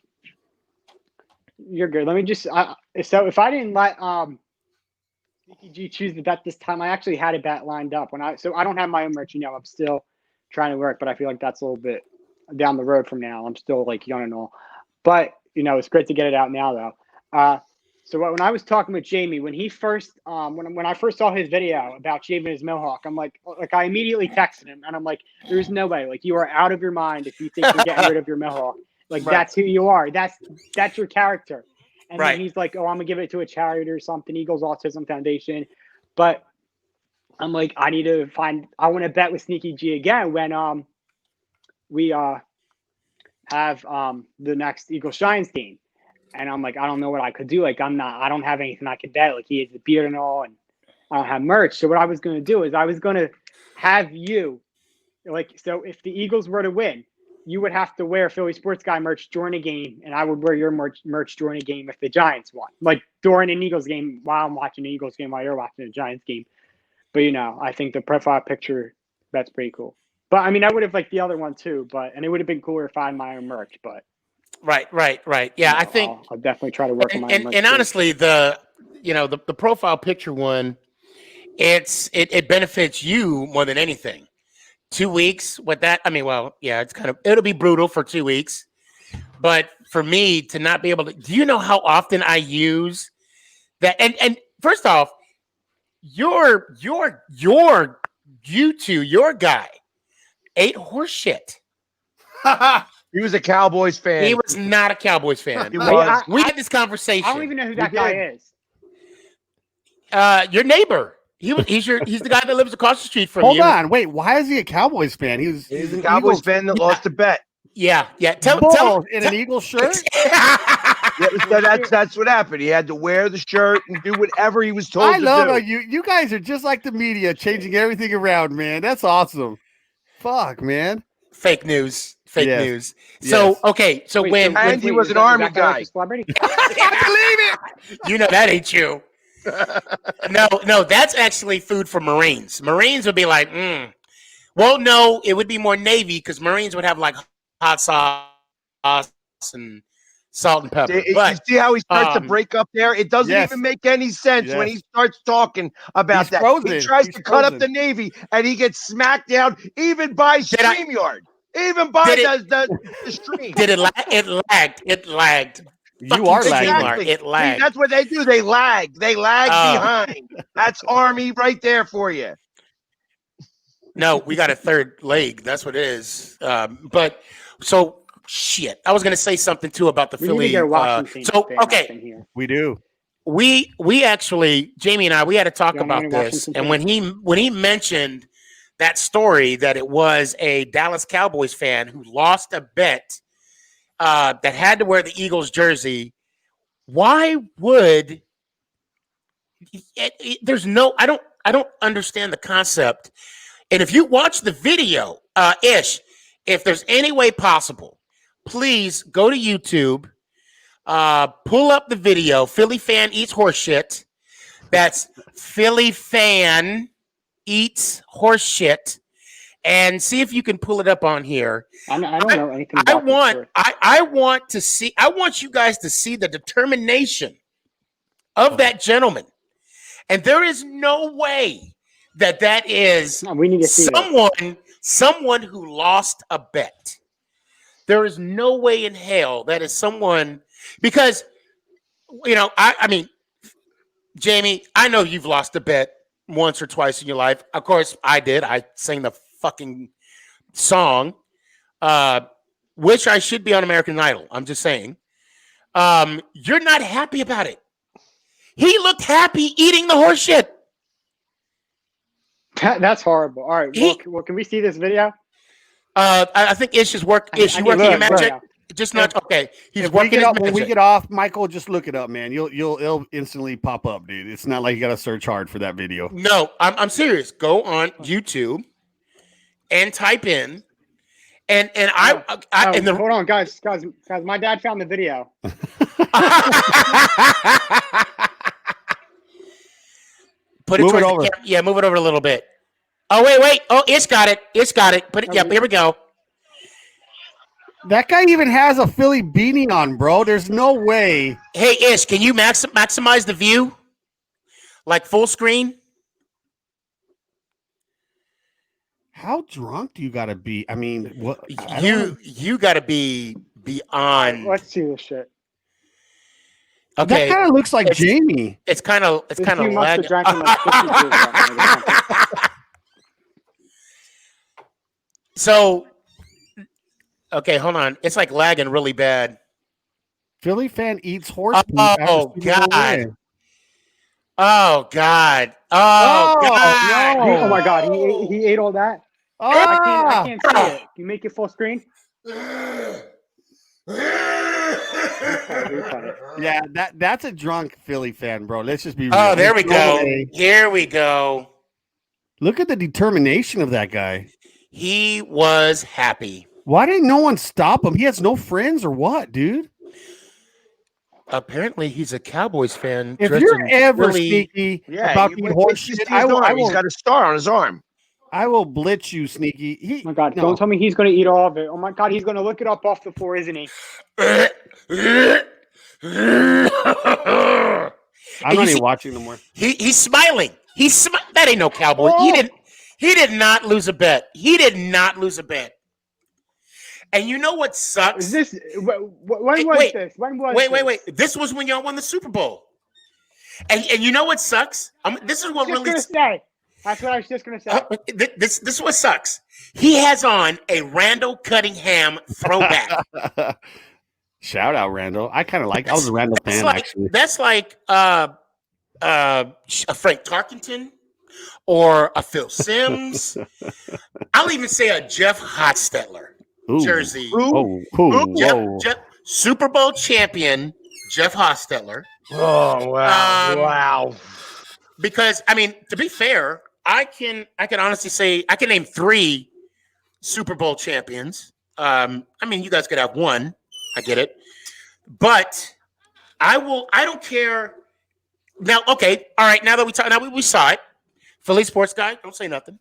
You're good. Let me just. So if I didn't let Sneaky G choose the bet this time, I actually had a bet lined up so I don't have my own merch. You know, I'm still trying to work, but I feel like that's a little bit down the road from now. I'm still like young and all, but you know, it's great to get it out now though. So when I was talking with Jamie, when he first, when I first saw his video about shaving his mohawk, I'm like I immediately texted him and I'm like, there's no way, like you are out of your mind if you think you're getting rid of your mohawk. Like that's who you are. That's your character. And then he's like, oh, I'm gonna give it to a charity or something, Eagles Autism Foundation. But I'm like, I want to bet with Sneaky G again when we have the next Eagles Giants game. And I'm like, I don't know what I could do. Like, I don't have anything I could bet. Like, he has a beard and all, and I don't have merch. So what I was going to do is I was going to have you, like, so if the Eagles were to win, you would have to wear Philly Sports Guy merch during a game, and I would wear your merch during a game if the Giants won. Like, during an Eagles game while I'm watching an Eagles game while you're watching a Giants game. But, you know, I think the profile picture, that's pretty cool. But, I mean, I would have liked the other one, too. And it would have been cooler if I had my own merch, but.
Right. Yeah,
you know,
I think
I'll definitely try to work on my
and honestly, the profile picture one, it benefits you more than anything. 2 weeks with that, I mean, well, yeah, it'll be brutal for 2 weeks, but for me to not be able to, do you know how often I use that? And first off, your guy ate horse shit.
He was a Cowboys fan.
He was not a Cowboys fan. We had this conversation.
I don't even know who that guy is.
Your neighbor. He's the guy that lives across the street from you.
Hold on, wait. Why is he a Cowboys fan? He's
a Cowboys fan that lost a bet.
Yeah.
Tell in an Eagles shirt.
That's what happened. He had to wear the shirt and do whatever he was told. I
love how you guys are just like the media, changing everything around, man. That's awesome. Fuck, man.
Fake news. So okay, so
wait,
when
he was an Army guy.
I believe it. You know that ain't you. No, that's actually food for Marines. Marines would be like, well, no, it would be more Navy because Marines would have like hot sauce and salt and pepper.
You see how he starts to break up there? It doesn't even make any sense when he starts talking about that.
Frozen.
He tries to cut up the Navy and he gets smacked down even by StreamYard. Even by the stream.
It lagged.
You are lagging.
It lagged.
See, that's what they do. They lag. They lag behind. That's Army right there for you.
No, we got a third leg. That's what it is. But so shit. I was gonna say something too about the Philly.
We do.
We actually, Jamie and I, we had to talk about this. And when he mentioned that story that it was a Dallas Cowboys fan who lost a bet that had to wear the Eagles jersey. Why would there's no? I don't understand the concept. And if you watch the video, if there's any way possible, please go to YouTube, pull up the video. Philly fan eats horse shit. That's Philly fan eats horse shit, and see if you can pull it up on here.
I don't know anything about
I want you guys to see the determination of that gentleman. And there is no way that is
we need to
someone who lost a bet. There is no way in hell that is someone, because I mean, Jamie, I know you've lost a bet once or twice in your life. Of course, I did. I sang the fucking song. which I should be on American Idol. I'm just saying. You're not happy about it. He looked happy eating the horse shit.
That's horrible. All right. Well, can we see this video?
I think Ish is working. Ish, you working your magic? Just not okay. He's working.
When we get off, Michael, just look it up, man. It'll instantly pop up, dude. It's not like you got to search hard for that video.
No, I'm serious. Go on YouTube and type in, and
hold on, guys. My dad found the video.
Move it over. Yeah, move it over a little bit. Oh, wait. Oh, it's got it. Put it. Yep, here we go.
That guy even has a Philly beanie on, bro. There's no way.
Hey, Ish, can you maximize the view? Like full screen?
How drunk do you got to be? I mean, what?
You got to be beyond.
Let's see this shit.
Okay, that kind of looks like Jamie.
It's kind of lagging. So, okay, hold on. It's like lagging really bad.
Philly fan eats horse.
Oh God! Oh God! Oh God!
No. Oh my God! He ate all that.
Oh.
I can't see it. Can you make it full screen?
Yeah, that's a drunk Philly fan, bro. Let's just be real.
Oh, there we go. Here we go.
Look at the determination of that guy.
He was happy.
Why didn't no one stop him? He has no friends or what, dude?
Apparently, he's a Cowboys fan.
If you're ever sneaky about the horse shit,
he's got a star on his arm.
I will blitz you, sneaky.
Oh my God, don't tell me he's going to eat all of it. Oh my God, he's going to look it up off the floor, isn't he?
I'm not even watching no more.
He's smiling. That ain't no Cowboy. Oh. He did not lose a bet. And you know what sucks?
Is this when was this? When was
wait. This was when y'all won the Super Bowl. And you know what sucks? This is what really
say. That's what I was just going to say.
This is what sucks. He has on a Randall Cunningham throwback.
Shout out Randall. I kind of like. I was a Randall fan actually.
That's like a Frank Tarkenton or a Phil Simms. I'll even say a Jeff Hostetler jersey. Jeff, Super Bowl champion Jeff Hostetler.
Oh wow! Wow.
Because I mean, to be fair, I can honestly say I can name 3 Super Bowl champions. I mean, you guys could have 1. I get it, but I don't care. Now, okay, all right. Now that we saw it. Philly sports guy, don't say nothing.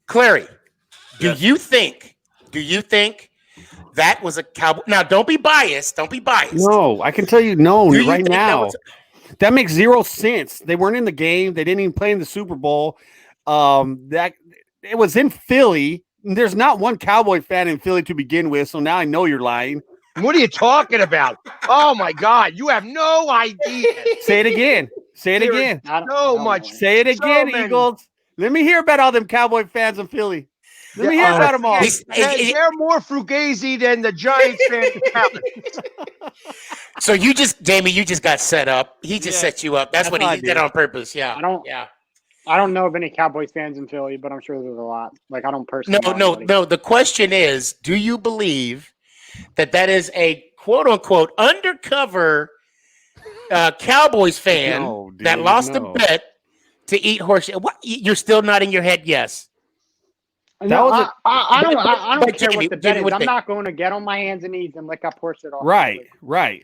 Clary, do you think that was a Cowboy? Now, don't be biased.
No, I can tell you no right now. That makes 0 sense. They weren't in the game. They didn't even play in the Super Bowl. That it was in Philly. There's not one Cowboy fan in Philly to begin with, so now I know you're lying.
What are you talking about? Oh my God, you have no idea.
Say it again. Say it again.
So much.
Say it again, Eagles. Let me hear about all them Cowboy fans in Philly. Let me hear about them all.
They're more Fugazi than the Giants fans.
So Jamie, you just got set up. He just set you up. That's what he did on purpose. Yeah.
I don't know of any Cowboys fans in Philly, but I'm sure there's a lot. Like, I don't personally.
No. The question is, do you believe that is a quote unquote undercover Cowboys fan that lost a bet to eat horse? What? You're still nodding your head yes.
No, I don't care what the bet is. I'm not going to get on my hands and knees and lick up horse shit off.
Right.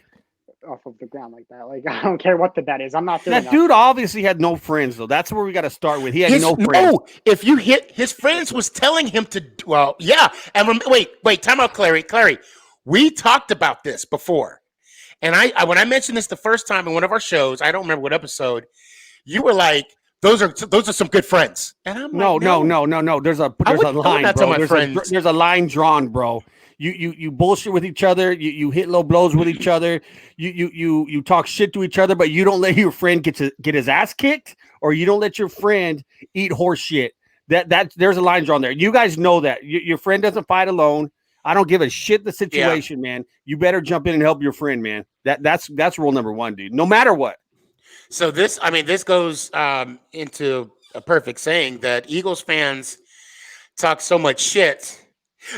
Off of the ground like that. Like, I don't care what the bet is. I'm not doing
that. Dude obviously had no friends, though. That's where we got to start with. He had no friends.
No, if you hit his friends was telling him to. Well, yeah. And wait. Time out, Clary. We talked about this before, and I when I mentioned this the first time in one of our shows, I don't remember what episode. You were like, "Those are some good friends," and I'm
no. There's a line, bro. There's a line drawn, bro. You bullshit with each other. You hit low blows with each other. You talk shit to each other, but you don't let your friend get his ass kicked, or you don't let your friend eat horse shit. That there's a line drawn there. You guys know that your friend doesn't fight alone. I don't give a shit the situation, man. You better jump in and help your friend, man. That's rule number one, dude. No matter what.
So this goes into a perfect saying that Eagles fans talk so much shit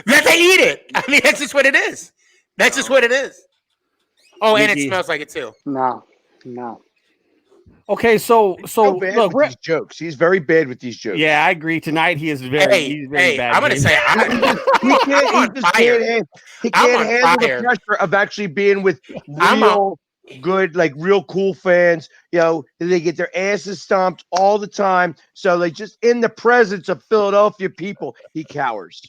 that they eat it. I mean, that's just what it is. That's just what it is. Oh, and it smells like it too.
No.
Okay, so
bad
look,
with these jokes. He's very bad with these jokes.
yeah, I agree. Tonight he's very bad.
I'm gonna say
he can't handle the pressure of actually being with real cool fans. You know, they get their asses stomped all the time. So like just in the presence of Philadelphia people, he cowers.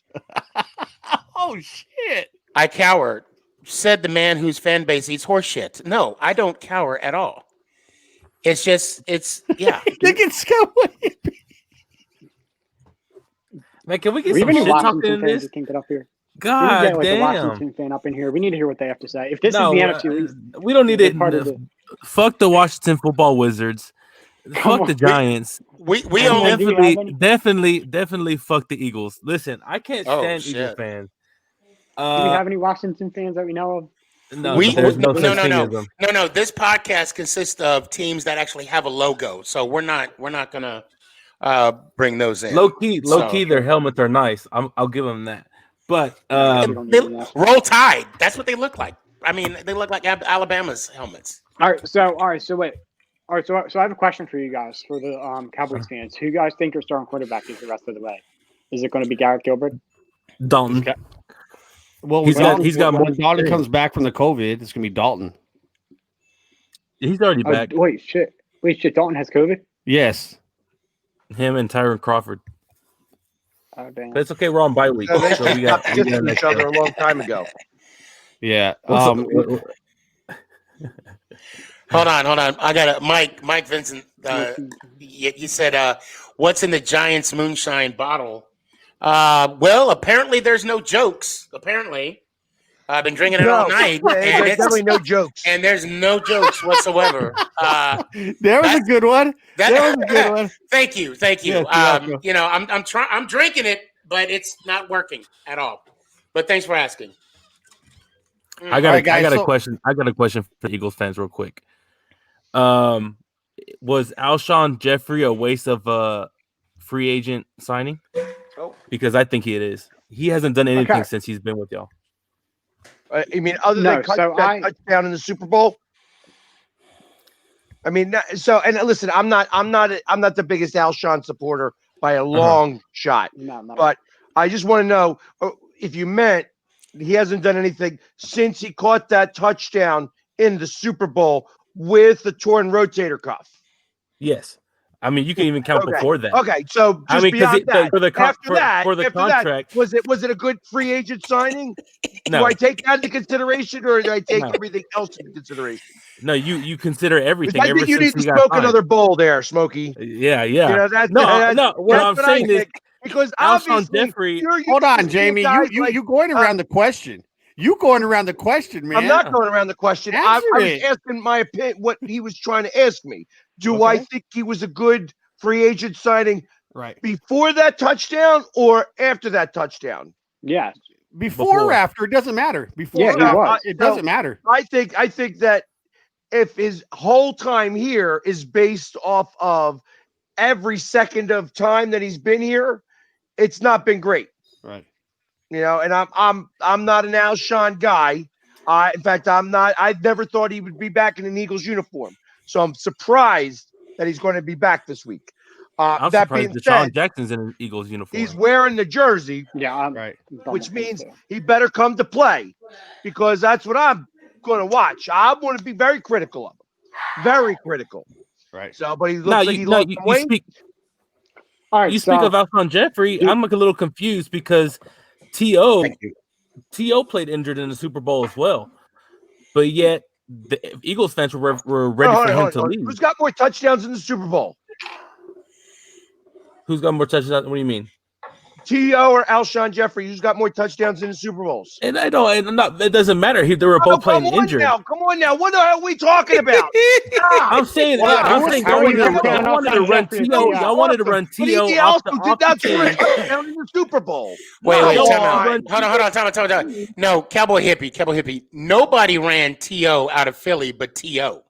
Oh shit!
I cower. Said the man whose fan base eats horse shit. No, I don't cower at all. It's yeah.
I think it's Cowboy.
Man, can we get some shit talking in this?
Can't get up here.
God
we
damn.
A Washington fan up in here. We need to hear what they have to say. If this is the NFC Least,
we don't need it. Fuck the Washington Football Wizards. Fuck the Giants.
We
definitely fuck the Eagles. Listen, I can't stand Eagles fans.
Do we have any Washington fans that we know of?
No. This podcast consists of teams that actually have a logo, so we're not gonna bring those in.
Low key, their helmets are nice. I'll give them that. But
Roll Tide. That's what they look like. I mean, they look like Alabama's helmets.
All right. So wait. All right. So I have a question for you guys, for the Cowboys fans. Who you guys think your starting quarterback is the rest of the way? Is it going to be Garrett Gilbert?
Dalton.
Well, he's got more. Dalton comes back from the COVID. It's gonna be Dalton.
He's already back.
Wait, shit. Dalton has COVID?
Yes.
Him and Tyron Crawford.
Oh, damn.
That's okay. We're on bye week.
So they got each other a long time ago.
Yeah.
Hold on. I got Mike Vincent. You said, "What's in the Giants moonshine bottle?" Well, apparently there's no jokes. Apparently, I've been drinking it all night.
And there's definitely no jokes.
And there's no jokes whatsoever.
There was a good one.
Thank you.
Yes,
I'm drinking it, but it's not working at all. But thanks for asking.
I got a question. I got a question for Eagles fans, real quick. Was Alshon Jeffrey a waste of a free agent signing? Because I think it is. He hasn't done anything since he's been with y'all.
You mean other than touchdown in the Super Bowl? I mean, and listen, I'm not the biggest Alshon supporter by a long shot. But I just want to know if you meant he hasn't done anything since he caught that touchdown in the Super Bowl with the torn rotator cuff.
Yes. I mean, you can even count before that.
Okay, so just beyond that,
for the contract,
was it a good free agent signing?
No.
Do I take that into consideration, or do I take everything else into consideration?
No, you consider everything.
I think you need to smoke another bowl there, Smokey.
Yeah.
You know,
what I'm saying is
because
Alshon Jeffrey.
Hold on, Jamie. You going around the question. You going around the question, man.
I'm not going around the question. I was asking my opinion, what he was trying to ask me. Do I think he was a good free agent signing before that touchdown or after that touchdown?
Yeah.
Before or after, it doesn't matter. It doesn't matter.
I think that if his whole time here is based off of every second of time that he's been here, it's not been great.
Right.
You know, and I'm not an Alshon guy. In fact, I'm not. I never thought he would be back in an Eagles uniform. So I'm surprised that he's going to be back this week.
I'm
that
surprised
being
Deshaun
said,
Jackson's in an Eagles uniform.
He's wearing the jersey.
Yeah,
which means he better come to play because that's what I'm going to watch. I'm going to be very critical of him. Very critical.
Right.
So, but he looks like he lost weight.
You speak of Alshon Jeffrey. I'm a little confused because T.O. played injured in the Super Bowl as well. But yet, the Eagles fans were ready for him to leave.
Who's got more touchdowns in the Super Bowl?
Who's got more touchdowns? What do you mean?
T.O. or Alshon Jeffrey? Who's got more touchdowns in the Super Bowls?
And I don't. And not, it doesn't matter. They were both playing injured.
Come on now. What the hell are we talking about?
I'm saying.
Well,
I'm saying
how
y'all
are you
wanted to
comparing
run
Alshon Jeffrey to
T.O.
T.O.?
Y'all wanted to run
But
T.O.
he
off
also
the
did that
chain.
touchdown in the Super Bowl.
Wait,
No,
time out.
run-
Hold on. Time out. No, Cowboy Hippie. Nobody ran T.O. out of Philly but T.O.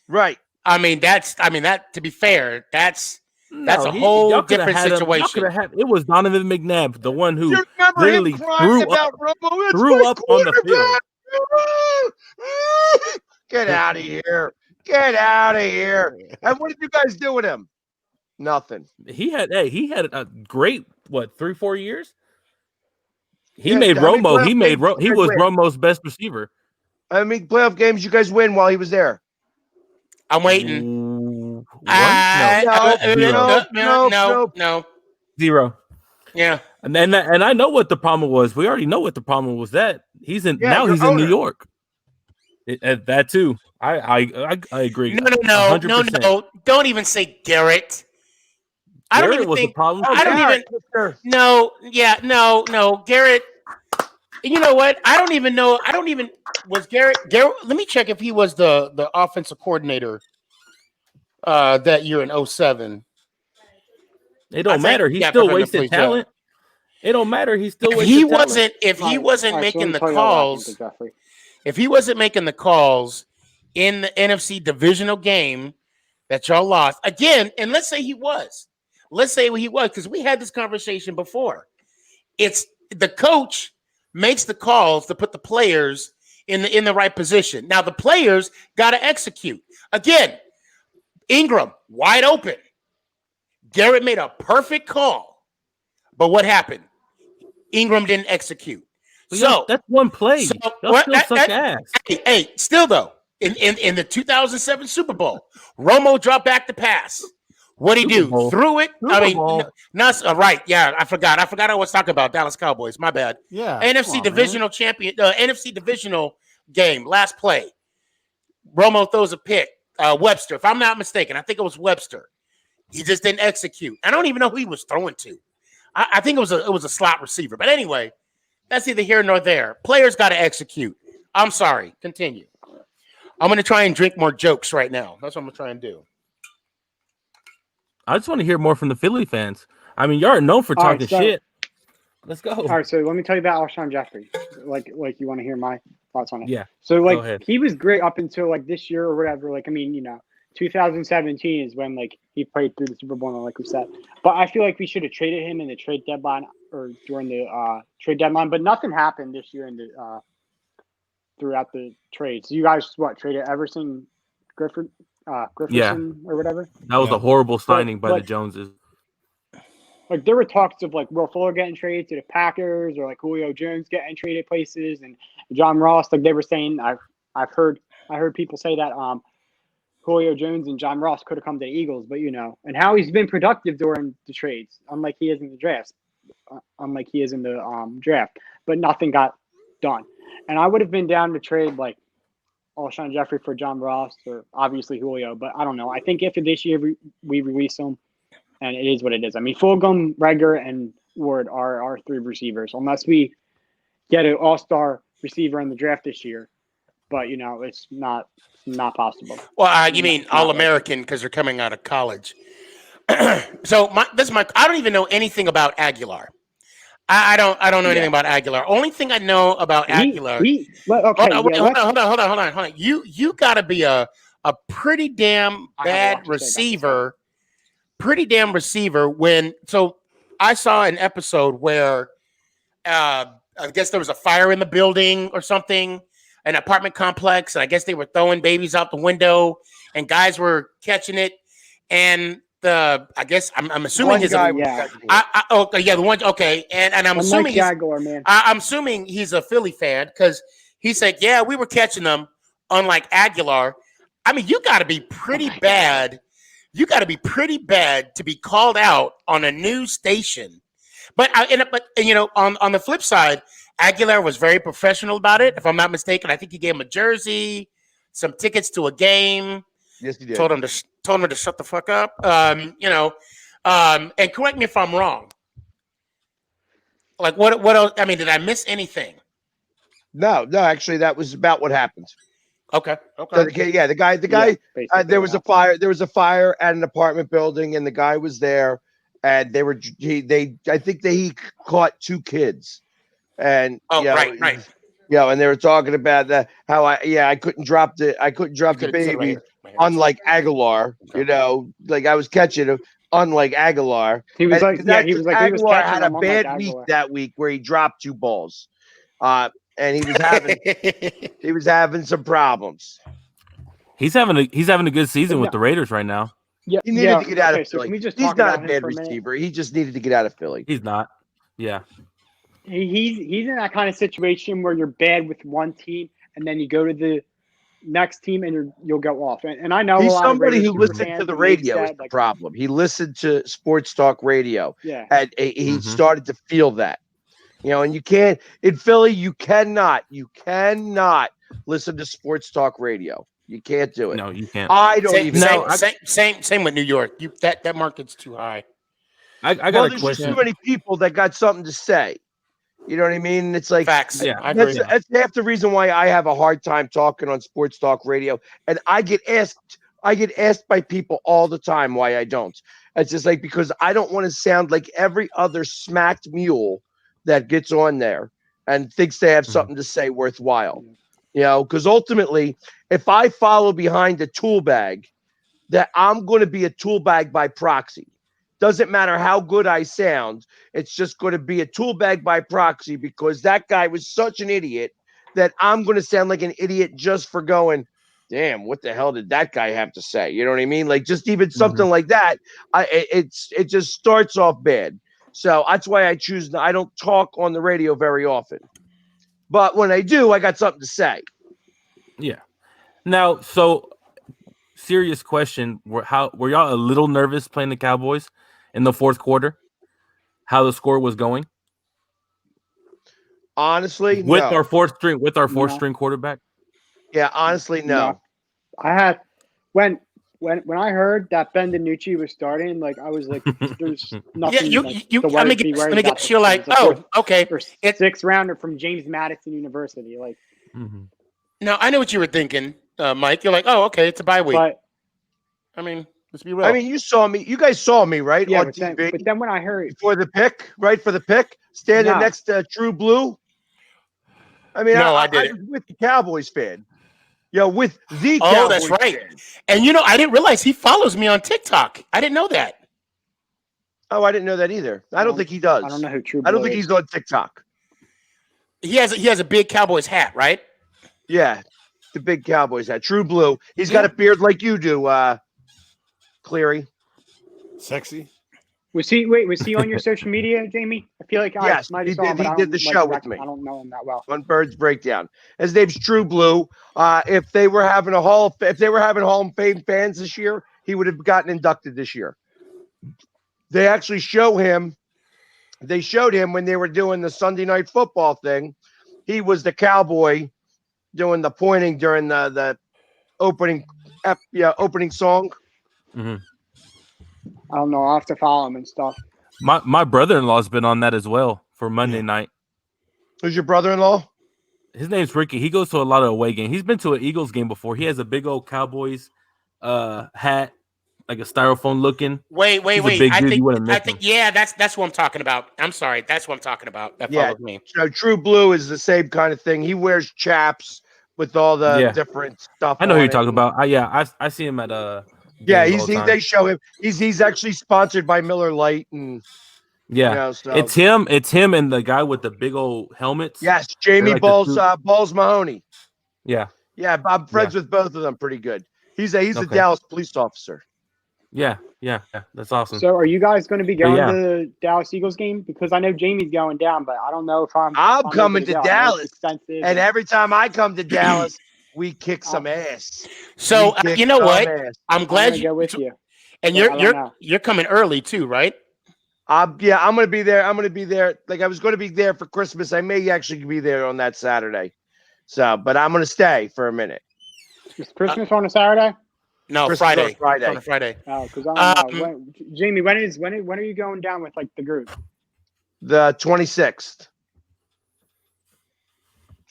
Right.
I mean, that to be fair, that's a
He-
whole
y'all coulda
different
had him- y'all
situation.
coulda had- it was Donovan McNabb, the one who
You remember
literally
him crying
threw
about
up,
Romo? It's
threw
my
up on the field.
quarterback! Get out of here. Get out of here. And what did you guys do with him? Nothing.
He had a great 3-4 years. He
Yeah,
made
how many
Romo.
playoff
He made
games
he
you guys
was
win?
Romo's best receiver.
How many playoff games you guys win while he was there?
I'm waiting. No.
0.
Yeah.
And I know what the problem was. We already know what the problem was. That he's in
Yeah,
he's
your
in New
owner.
York. That too. I agree.
No.
100%.
Don't even say Garrett. I don't even
was
think.
a problem.
I don't even. No. Yeah. No. Garrett. You know what? I don't even know. Was Garrett. Let me check if he was the offensive coordinator that year in 2007.
It don't matter. He still wasted talent. It don't matter. He still wasted talent.
If he wasn't making the calls, if he wasn't making the calls in the NFC divisional game that y'all lost again, and let's say he was, because we had this conversation before. It's the coach makes the calls to put the players in the right position. Now the players got to execute. Again, Ingram wide open. Garrett made a perfect call, but what happened? Ingram didn't execute. So
that's one play. Suck ass.
Hey, still though, in the 2007 Super Bowl, Romo dropped back the pass. What'd he do? Threw it. Right. Yeah, I forgot. I was talking about Dallas Cowboys. My bad.
Yeah.
NFC divisional champion. NFC divisional game. Last play. Romo throws a pick. Webster, if I'm not mistaken, I think it was Webster. He just didn't execute. I don't even know who he was throwing to. I think it was a slot receiver. But anyway, that's neither here nor there. Players got to execute. I'm sorry. Continue. I'm going to try and drink more jokes right now. That's what I'm going to try and do.
I just want to hear more from the Philly fans. I mean, y'all are known for talking shit. Let's go.
All right, so let me tell you about Alshon Jeffrey. Like you want to hear my thoughts on it?
Yeah.
So he was great up until this year or whatever. 2017 is when he played through the Super Bowl, like we said. But I feel like we should have traded him in the trade deadline or during the trade deadline. But nothing happened this year in the throughout the trades. So you guys traded Everson Griffin? Grifferson or whatever.
That was a horrible signing by the Joneses.
There were talks of Will Fuller getting traded to the Packers or Julio Jones getting traded places and John Ross. They were saying I heard people say that Julio Jones and John Ross could have come to the Eagles, but and how he's been productive during the trades, unlike he is in the draft. But nothing got done. And I would have been down to trade Alshon Jeffrey for John Ross or obviously Julio, but I don't know. I think after this year we release him, and it is what it is. I mean, Fulgham, Reagor, and Ward are our three receivers, unless we get an all-star receiver in the draft this year. But it's not possible.
Well, you mean All-American because they're coming out of college. So I don't even know anything about Aguilar. I don't know anything about Aguilar. Only thing I know about Aguilar. Hold on. You got to be a pretty damn bad receiver. Pretty damn receiver. So I saw an episode where I guess there was a fire in the building or something, an apartment complex, and I guess they were throwing babies out the window, and guys were catching it, and I guess I'm assuming the one. Okay, and I'm assuming I'm assuming he's a Philly fan because he said, "Yeah, we were catching them." Unlike Aguilar, I mean, you got to be pretty bad. You got to be pretty bad to be called out on a news station. But on the flip side, Aguilar was very professional about it. If I'm not mistaken, I think he gave him a jersey, some tickets to a game.
Yes, he did.
Told him to shut the fuck up. And correct me if I'm wrong. Like what else? I mean, did I miss anything?
No, actually, that was about what happened.
Okay.
So the guy. There was a fire. There was a fire at an apartment building, and the guy was there, and I think he caught 2 kids, and
right.
and they were talking about that how I couldn't drop the baby, unlike Aguilar, like I was catching him, unlike Aguilar.
He was
Aguilar had a
him,
bad week that week where he dropped 2 balls, and he was having some problems.
He's having a good season with the Raiders right now.
Yeah,
he needed to get out of Philly.
So can we just
He's
talk
not
about
a bad receiver. He just needed to get out of Philly.
He's not. Yeah.
He's in that kind of situation where you're bad with one team and then you go to the next team and you'll go off. And I know
he's
a lot
somebody
of
who listened to the radio is the problem. He listened to sports talk radio.
Yeah.
And he started to feel that. And you can't in Philly, you cannot listen to sports talk radio. You can't do it.
No, you can't.
I don't even know.
Same with New York. That market's too high.
I got a question.
Too many people that got something to say. You know what I mean? It's like
facts.
Yeah,
I agree.
That's half the reason why I have a hard time talking on sports talk radio. And I get asked by people all the time why I don't. It's just like because I don't want to sound like every other smacked mule that gets on there and thinks they have something to say worthwhile. Because ultimately, if I follow behind a tool bag, that I'm going to be a tool bag by proxy. Doesn't matter how good I sound. It's just going to be a tool bag by proxy because that guy was such an idiot that I'm going to sound like an idiot just for going, damn, what the hell did that guy have to say? You know what I mean? Like just even something like that. It just starts off bad. So that's why I don't talk on the radio very often. But when I do, I got something to say.
Yeah. Now, so serious question. Were y'all a little nervous playing the Cowboys in the fourth quarter? How the score was going?
Honestly,
with
no.
our fourth string quarterback?
Yeah, honestly, no.
I had when I heard that Ben DiNucci was starting, like I was like, "There's nothing."
Let me guess. You're like, oh, okay.
It's 6th rounder from James Madison University. Like,
no, I know what you were thinking, Mike. You're like, oh, okay, it's a bye week.
But
I mean, let's be real.
I mean, you guys saw me, right?
Yeah,
on
but
TV.
then when I heard
for the pick, standing next to True Blue. I mean, I was with the Cowboys fan. With the Cowboys.
Oh, that's right.
Fan.
And I didn't realize he follows me on TikTok. I didn't know that.
Oh, I didn't know that either. I don't think he does.
I don't know who True Blue
I don't think he's on TikTok.
He has a big Cowboys hat, right?
Yeah, the big Cowboys hat. True Blue. He's got a beard like you do, Cleary.
Sexy.
Was he on your social media, Jamie? I feel like
yes,
I might
he
have
did. He did the show with me.
I don't know him that well.
On Birds Breakdown. His name's True Blue. If they were having Hall of Fame fans this year, he would have gotten inducted this year. They actually show him. They showed him when they were doing the Sunday Night Football thing. He was the cowboy doing the pointing during the opening song.
Mm-hmm.
I don't know. I'll have to follow him and stuff.
My brother-in-law's been on that as well for Monday night.
Who's your brother-in-law?
His name's Ricky. He goes to a lot of away games. He's been to an Eagles game before. He has a big old Cowboys hat, like a styrofoam looking.
Wait. I think that's what I'm talking about. I'm sorry. That's what I'm talking about. That follows me.
So True Blue is the same kind of thing. He wears chaps with all the different stuff.
I know who you're talking about. I see him at
they show him. He's actually sponsored by Miller Lite and
it's him and the guy with the big old helmets.
Yes, Jamie Balls Mahoney.
Yeah,
I'm friends with both of them pretty good. He's a Dallas police officer.
Yeah, that's awesome.
So are you guys going to be going to the Dallas Eagles game? Because I know Jamie's going down, but I don't know if I'm
coming to Dallas. And every time I come to Dallas, we kick some ass.
So you know what? I'm glad
you go with you.
And you're coming early too, right?
I'm gonna be there. Like I was gonna be there for Christmas. I may actually be there on that Saturday. So, but I'm gonna stay for a minute.
Is Christmas on a Saturday?
No,
Christmas
Friday.
On
a Friday.
Oh, because I don't know. Jamie, when are you going down with like the group?
The 26th.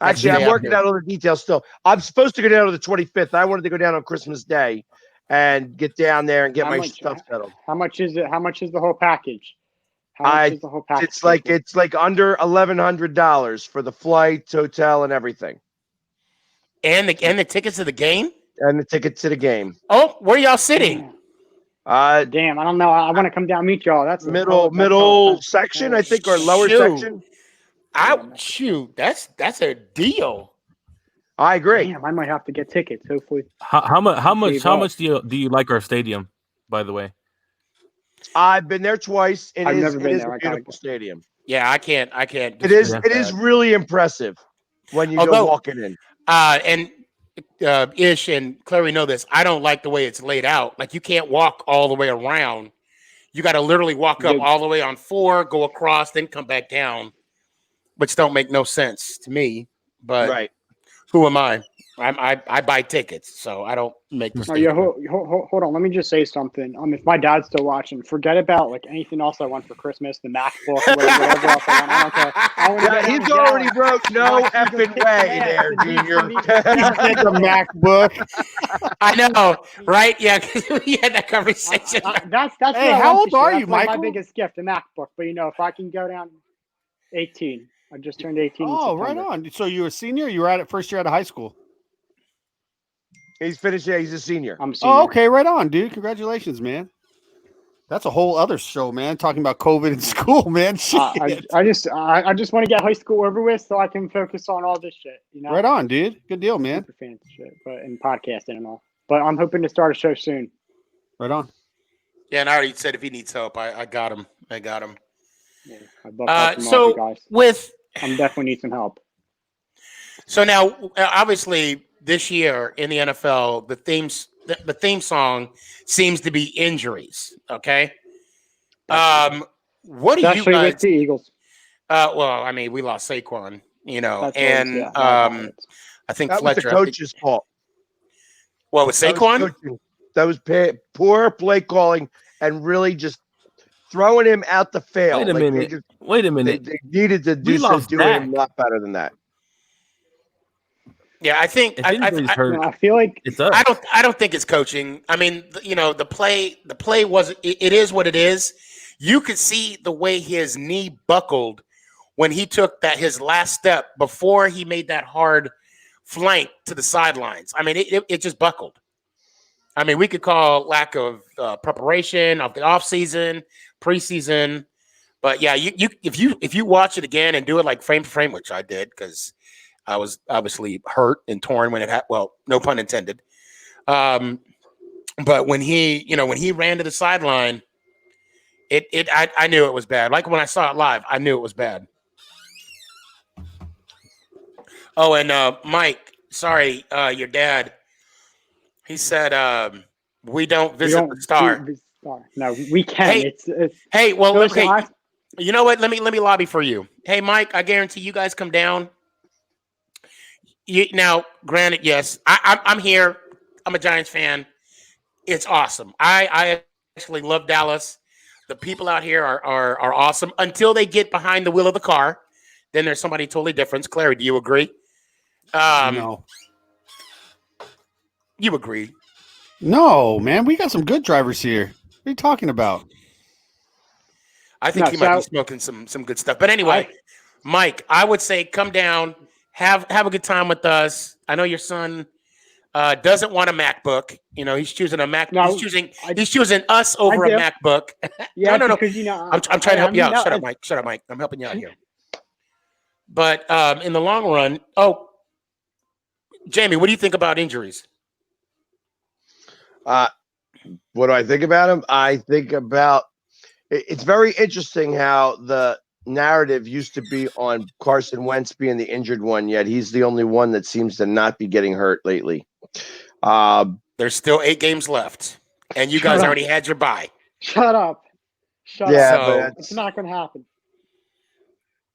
Actually, I'm working out all the details still. I'm supposed to go down to the 25th. I wanted to go down on Christmas Day and get down there and get my stuff settled.
How much is it? How much is the whole package? How much is the whole package?
It's like under $1,100 for the flight, hotel, and everything.
And the tickets to the game?
And the tickets to the game.
Oh, where y'all sitting?
Damn, I don't know. I want to come down and meet y'all. That's
middle section, I think, or lower section.
Shoot, that's a deal.
I agree.
Damn, I might have to get tickets. Hopefully.
How much do you like our stadium? By the way,
I've been there twice.
I've never been there.
A beautiful stadium.
Yeah, I can't.
It is really impressive when you go walking in.
And Ish and Clary know this. I don't like the way it's laid out. Like you can't walk all the way around. You got to literally walk up all the way on 4, go across, then come back down, which don't make no sense to me. But who am I? I buy tickets, so I don't make mistakes.
Hold on. Let me just say something. If my dad's still watching, forget about like anything else I want for Christmas, the MacBook, whatever else I want. I don't care.
He's already wrote no effing way there, Junior.
The MacBook.
I know, right? Yeah, because we had that conversation.
That's
hey, how old are you, Michael?
My biggest gift, a MacBook. But if I can go down 18. I just turned 18.
Oh, right on. So you were a senior? You were at it first year out of high school?
He's finished. Yeah, he's a senior.
I'm a senior.
Oh, okay. Right on, dude. Congratulations, man. That's a whole other show, man. Talking about COVID in school, man. Shit.
I just want to get high school over with so I can focus on all this shit.
Right on, dude. Good deal, man.
Super fans shit, and podcasting and all. But I'm hoping to start a show soon.
Right on.
Yeah, and I already said if he needs help, I got him. I got him.
Yeah, I'd love to help him out, guys. I'm definitely need some help.
So now, obviously, this year in the NFL, the theme song seems to be injuries. Okay. What do you guys?
With the Eagles.
Well, I mean, we lost Saquon,
That's
and I think
that
Fletcher.
was the coach's fault.
What was Saquon?
That was poor play calling and really just throwing him out the field.
Wait a minute.
They needed to do him a lot better than that.
Yeah, I think
I feel like
it's us.
I don't think it's coaching. I mean, the play was it is what it is. You could see the way his knee buckled when he took his last step before he made that hard flank to the sidelines. I mean, it just buckled. I mean, we could call lack of preparation of the offseason, preseason, but yeah, if you watch it again and do it like frame for frame, which I did because I was obviously hurt and torn when it happened. Well, no pun intended. But when he ran to the sideline, I knew it was bad. Like when I saw it live, I knew it was bad. Oh, and Mike, sorry, your dad. He said we don't visit the star.
No, we can.
Hey, well, okay. You know what? Let me lobby for you. Hey, Mike, I guarantee you guys come down. Now, granted, yes, I'm here. I'm a Giants fan. It's awesome. I actually love Dallas. The people out here are awesome until they get behind the wheel of the car. Then there's somebody totally different. Clary, do you agree?
No.
You agree?
No, man. We got some good drivers here. What are you talking about?
I think he might be smoking some good stuff. But anyway, Mike, I would say come down. Have a good time with us. I know your son doesn't want a MacBook. He's choosing a Mac. No, he's choosing us over a MacBook.
Yeah,
no.
Because,
I'm trying to help you out. Shut up, Mike. I'm helping you out here. But in the long run, Jamie, what do you think about injuries?
What do I think about him? I think about it's very interesting how the narrative used to be on Carson Wentz being the injured one, yet he's the only one that seems to not be getting hurt lately.
There's still 8 games left, and you guys already had your bye.
Shut up. But it's not going to happen.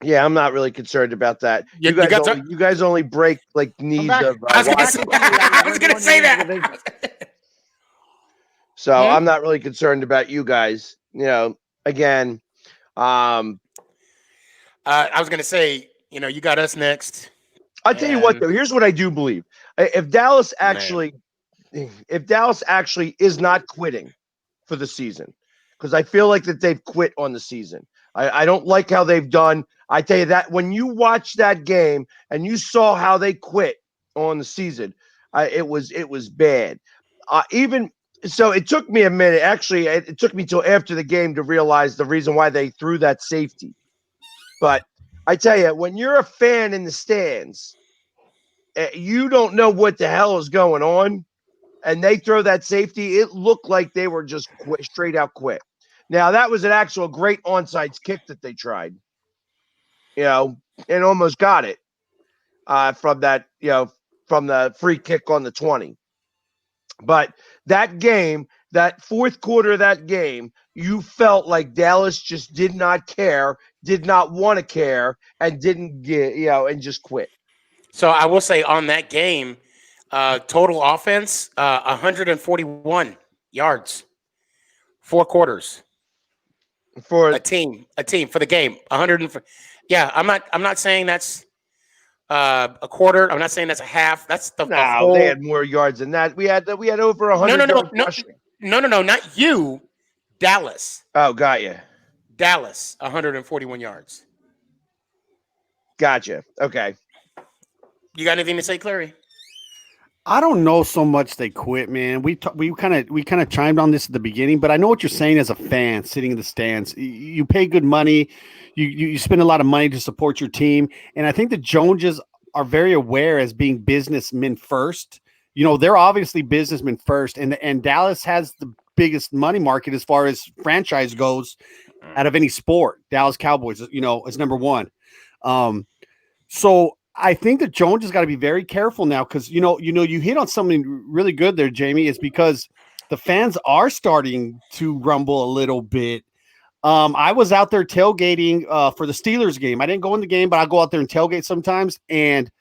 Yeah, I'm not really concerned about that. You guys only break like knees of.
I was going to say that.
So I'm not really concerned about you guys. Again,
I was going to say, you got us next.
I'll tell you what, though. Here's what I do believe: if Dallas actually is not quitting for the season, because I feel like that they've quit on the season. I don't like how they've done. I tell you that when you watch that game and you saw how they quit on the season, it was bad. Even so, it took me a minute. Actually, it took me till after the game to realize the reason why they threw that safety. But I tell you, when you're a fan in the stands, you don't know what the hell is going on, and they throw that safety. It looked like they were just straight out quit. Now, that was an actual great onside kick that they tried, and almost got it from that, from the free kick on the 20. But that game, that fourth quarter of that game, you felt like Dallas just did not care, did not want to care, and didn't get, and just quit.
So I will say on that game, total offense, 141 yards, 4 quarters. For a team for the game, 100. Yeah, I'm not saying that's a quarter. I'm not saying that's a half. That's the whole.
They had more yards than that. We had over 100.
No, not you, Dallas.
Oh, got you.
Dallas, 141 yards.
Gotcha. Okay.
You got anything to say, Clary?
I don't know so much they quit, man. We kind of chimed on this at the beginning, but I know what you're saying as a fan sitting in the stands. You pay good money, you spend a lot of money to support your team, and I think the Joneses are very aware as being businessmen first. They're obviously businessmen first, and Dallas has the biggest money market as far as franchise goes out of any sport. Dallas Cowboys, is number one. So I think that Jones has got to be very careful now because, you hit on something really good there, Jamie, is because the fans are starting to rumble a little bit. I was out there tailgating for the Steelers game. I didn't go in the game, but I go out there and tailgate sometimes. And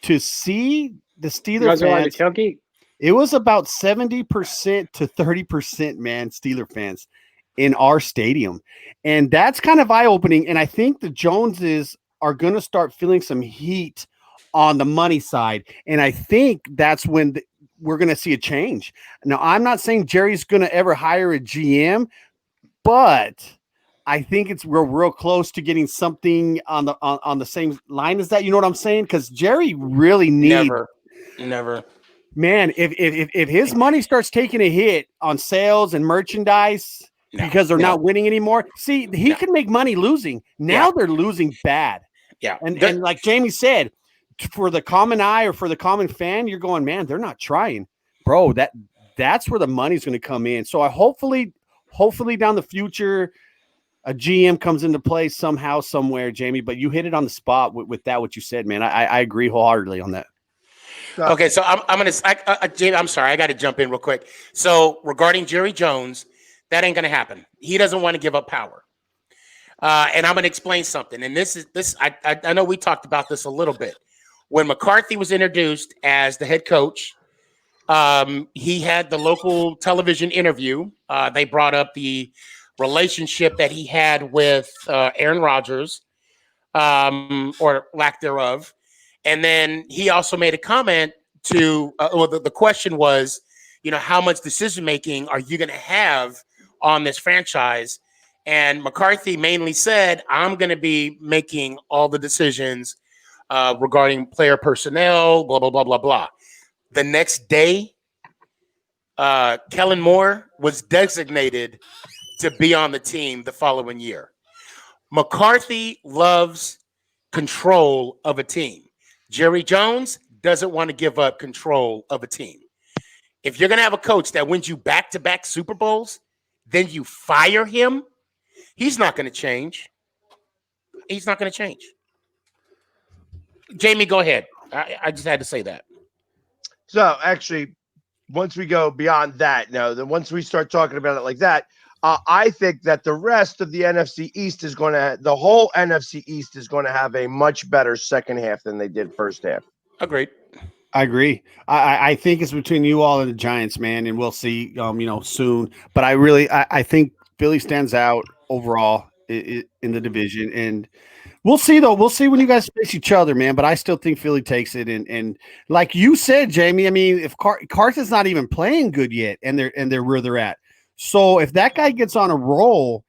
to see the Steelers fans,
tailgate?
It was about 70% to 30%, man, Steeler fans in our stadium. And that's kind of eye-opening. And I think the Joneses are going to start feeling some heat on the money side. And I think that's when we're going to see a change. Now, I'm not saying Jerry's going to ever hire a GM, but I think we're real close to getting something on the same line as that. You know what I'm saying? Because Jerry really needs
never.
Man, if his money starts taking a hit on sales and merchandise because they're not winning anymore, see, he can make money losing. Now they're losing bad.
Yeah.
And like Jamie said, for the common eye or for the common fan, you're going, man, they're not trying. Bro, that's where the money's going to come in. So I hopefully down the future, a GM comes into play somehow, somewhere, Jamie, but you hit it on the spot with that, what you said, man. I agree wholeheartedly on that.
Okay, so Jamie, I'm sorry, I got to jump in real quick. So regarding Jerry Jones, that ain't going to happen. He doesn't want to give up power. And I'm going to explain something. And I know we talked about this a little bit. When McCarthy was introduced as the head coach, he had the local television interview. They brought up the relationship that he had with Aaron Rodgers, or lack thereof. And then he also made a comment to, the question was, how much decision-making are you going to have on this franchise? And McCarthy mainly said, I'm going to be making all the decisions regarding player personnel, blah, blah, blah, blah, blah. The next day, Kellen Moore was designated to be on the team the following year. McCarthy loves control of a team. Jerry Jones doesn't want to give up control of a team. If you're going to have a coach that wins you back-to-back Super Bowls, then you fire him, he's not going to change. He's not going to change. Jamie, go ahead. I just had to say that. So,
actually, once we go beyond that, then once we start talking about it like that, I think that the rest of the NFC East the whole NFC East is going to have a much better second half than they did first half.
Agreed.
I agree. I think it's between you all and the Giants, man, and we'll see, soon. But I think Philly stands out overall, in the division, and we'll see though. We'll see when you guys face each other, man. But I still think Philly takes it, and like you said, Jamie. I mean, if Carson's not even playing good yet, and they're where they're at, so if that guy gets on a roll,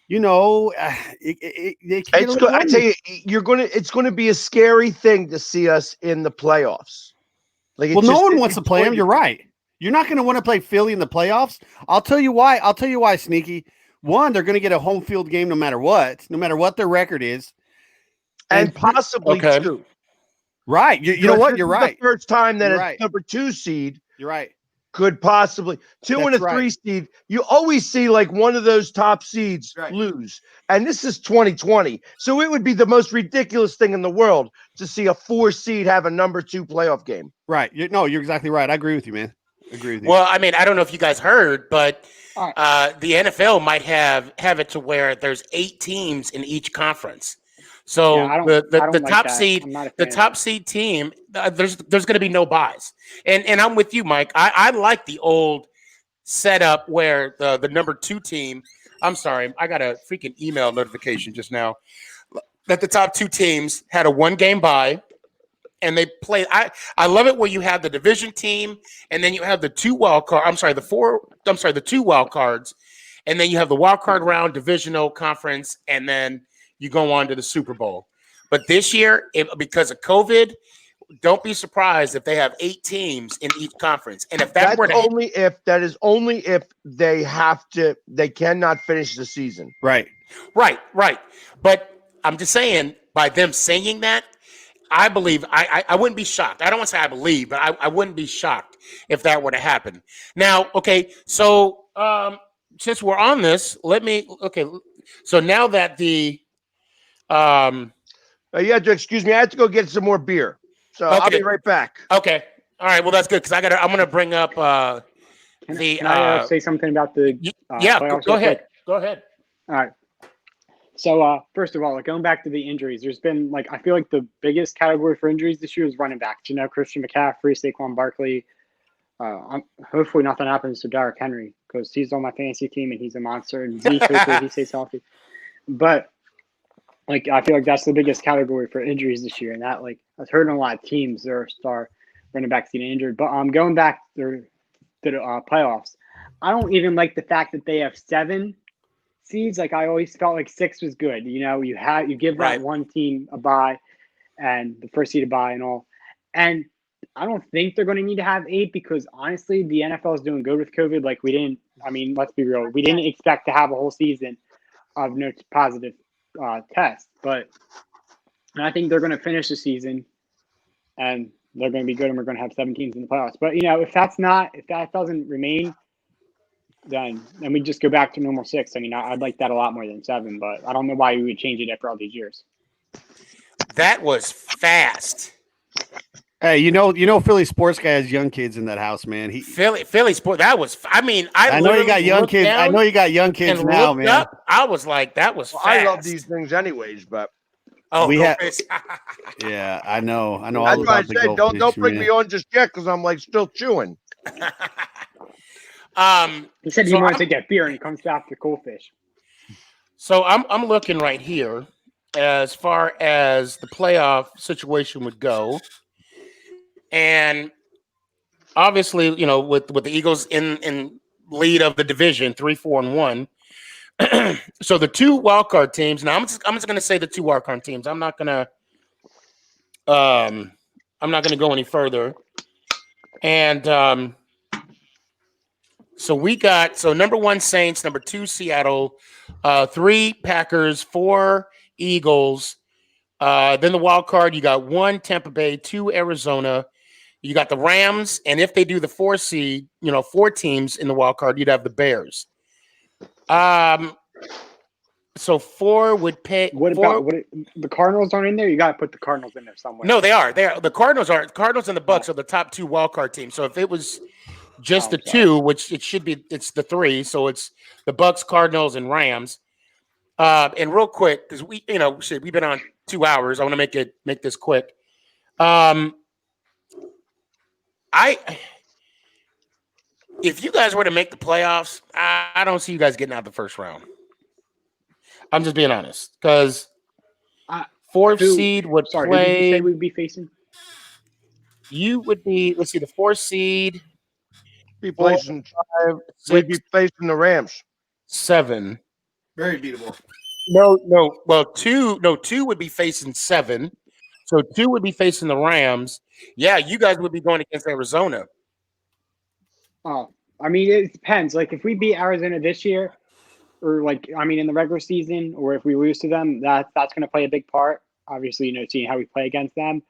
you know, I
tell you, it's gonna be a scary thing to see us in the playoffs. Like,
well, no one wants to play him. You're right. You're not going to want to play Philly in the playoffs. I'll tell you why. Sneaky. One, they're going to get a home field game no matter what their record is,
and possibly two.
Right. You know what? You're right.
The first time that a number 2 seed.
You're right.
Could possibly 2 and a 3 seed. You always see like one of those top seeds lose. And this is 2020. So it would be the most ridiculous thing in the world to see a 4 seed have a number 2 playoff game.
Right. You're exactly right. I agree with you, man.
Well, I mean, I don't know if you guys heard, but the NFL might have it to where there's 8 teams in each conference. So the top seed team, there's going to be no buys. And I'm with you, Mike. I like the old setup where the number 2 team. I'm sorry, I got a freaking email notification just now that the top 2 teams had a 1-game bye, and they played. I love it where you have the division team, and then you have the 2 wild card. The 2 wild cards, and then you have the wild card round, divisional, conference, and then you go on to the Super Bowl. But this year, because of COVID, don't be surprised if they have 8 teams in each conference. And if that
is only if they cannot finish the season.
Right. But I'm just saying, by them saying that, I believe I wouldn't be shocked. I don't want to say I believe, but I wouldn't be shocked if that were to happen. Now, okay, so since we're on this, so now that the
you have to excuse me. I have to go get some more beer, so I'll be right back.
Okay, all right. Well, that's good because I'm going to bring up
Can I say something about the playoffs?
Go ahead. Go ahead.
All right. So first of all, going back to the injuries, there's been I feel like the biggest category for injuries this year is running backs. Christian McCaffrey, Saquon Barkley. Hopefully nothing happens to Derrick Henry because he's on my fantasy team and he's a monster. And Zeke, hopefully he stays healthy. But I feel like that's the biggest category for injuries this year, and that I've heard in a lot of teams their star running backs getting injured. But going back to the playoffs, I don't even like the fact that they have 7 seeds. I always felt like 6 was good. You give that one team a bye, and the first seed a bye and all. And I don't think they're going to need to have 8 because honestly, the NFL is doing good with COVID. Let's be real. We didn't expect to have a whole season of no positive test, but I think they're going to finish the season and they're going to be good, and we're going to have 7 teams in the playoffs. But if that doesn't remain, then we just go back to normal 6. I'd like that a lot more than 7, but I don't know why we would change it after all these years.
That was fast.
Hey, Philly Sports Guy has young kids in that house, man.
Philly Sport. That was. I
know you got young kids. I know you got young kids now, man.
Up, I was like, that was fast.
I love these things, anyways. But
yeah, I know.
That's why I said don't bring me on just yet because I'm still chewing.
He said he wanted to get beer and he comes back to Coolfish.
So I'm looking right here as far as the playoff situation would go. And obviously, with the Eagles in lead of the division, 3-4-1. So the 2 wildcard teams. Now I'm just going to say the 2 wildcard teams. I'm not going to go any further. And so we got number 1 Saints, number 2 Seattle, 3 Packers, 4 Eagles. Then the wild card, you got 1 Tampa Bay, 2 Arizona. You got the Rams, and if they do the 4 seed, 4 teams in the wild card, you'd have the Bears. So 4 would pay.
What about the Cardinals aren't in there? You got to put the Cardinals in there somewhere.
No, they are. The Cardinals are. Cardinals and the Bucks are the top 2 wild card teams. So if it was just the 2, which it should be, it's the 3. So it's the Bucks, Cardinals, and Rams. And real quick, because we've been on 2 hours. I want to make this quick. If you guys were to make the playoffs, I don't see you guys getting out of the first round. I'm just being honest because fourth seed would
Sorry,
play.
who did you say we'd be facing?
You would be. Let's see, the fourth seed.
We'd be
4,
facing
5,
we'd be
6,
facing the Rams.
7.
Very beatable.
No. Well, two would be facing 7. So 2 would be facing the Rams. Yeah, you guys would be going against Arizona.
Oh, I mean, it depends. Like, if we beat Arizona this year, or in the regular season, or if we lose to them, that's going to play a big part. Obviously, seeing how we play against them.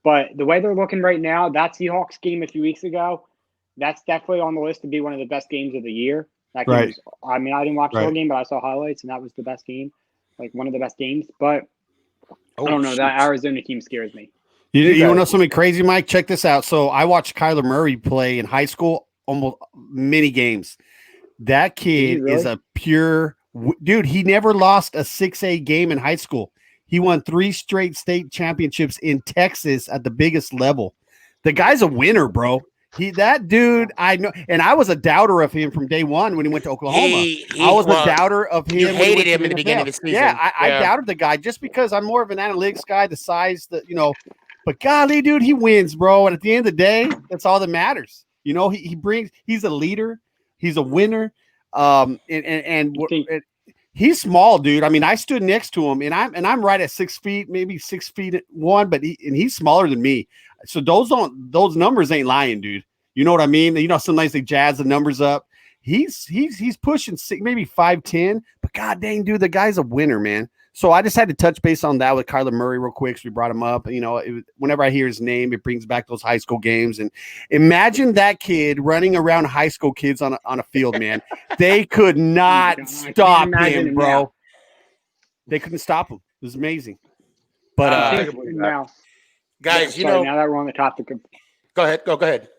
But the way they're looking right now, that Seahawks game a few weeks ago, that's definitely on the list to be one of the best games of the year. That game was, I didn't watch the whole game, but I saw highlights, and that was the best game, like one of the best games. But I don't know. That Arizona team scares me.
You want to know something crazy, Mike? Check this out. So I watched Kyler Murray play in high school, almost many games. That kid is a pure dude. He never lost a 6A game in high school. He won 3 straight state championships in Texas at the biggest level. The guy's a winner, bro. That dude, I know, and I was a doubter of him from day one when he went to Oklahoma. I was a doubter of him.
You hated him in the beginning of the season.
Yeah, I doubted the guy just because I'm more of an analytics guy, the size, But golly, dude, he wins, bro. And at the end of the day, that's all that matters. He's a leader. He's a winner. He's small, dude. I mean, I stood next to him, and I'm right at 6 feet, maybe 6'1", but he's smaller than me. So those numbers ain't lying, dude. You know what I mean? Sometimes they jazz the numbers up. He's pushing maybe 5'10", but god dang, dude, the guy's a winner, man. So I just had to touch base on that with Kyler Murray real quick. So we brought him up. Whenever I hear his name, it brings back those high school games. And imagine that kid running around high school kids on a field, man. They could not stop him, bro. They couldn't stop him. It was amazing. But
now,
guys,
now that we're on the topic of,
go ahead.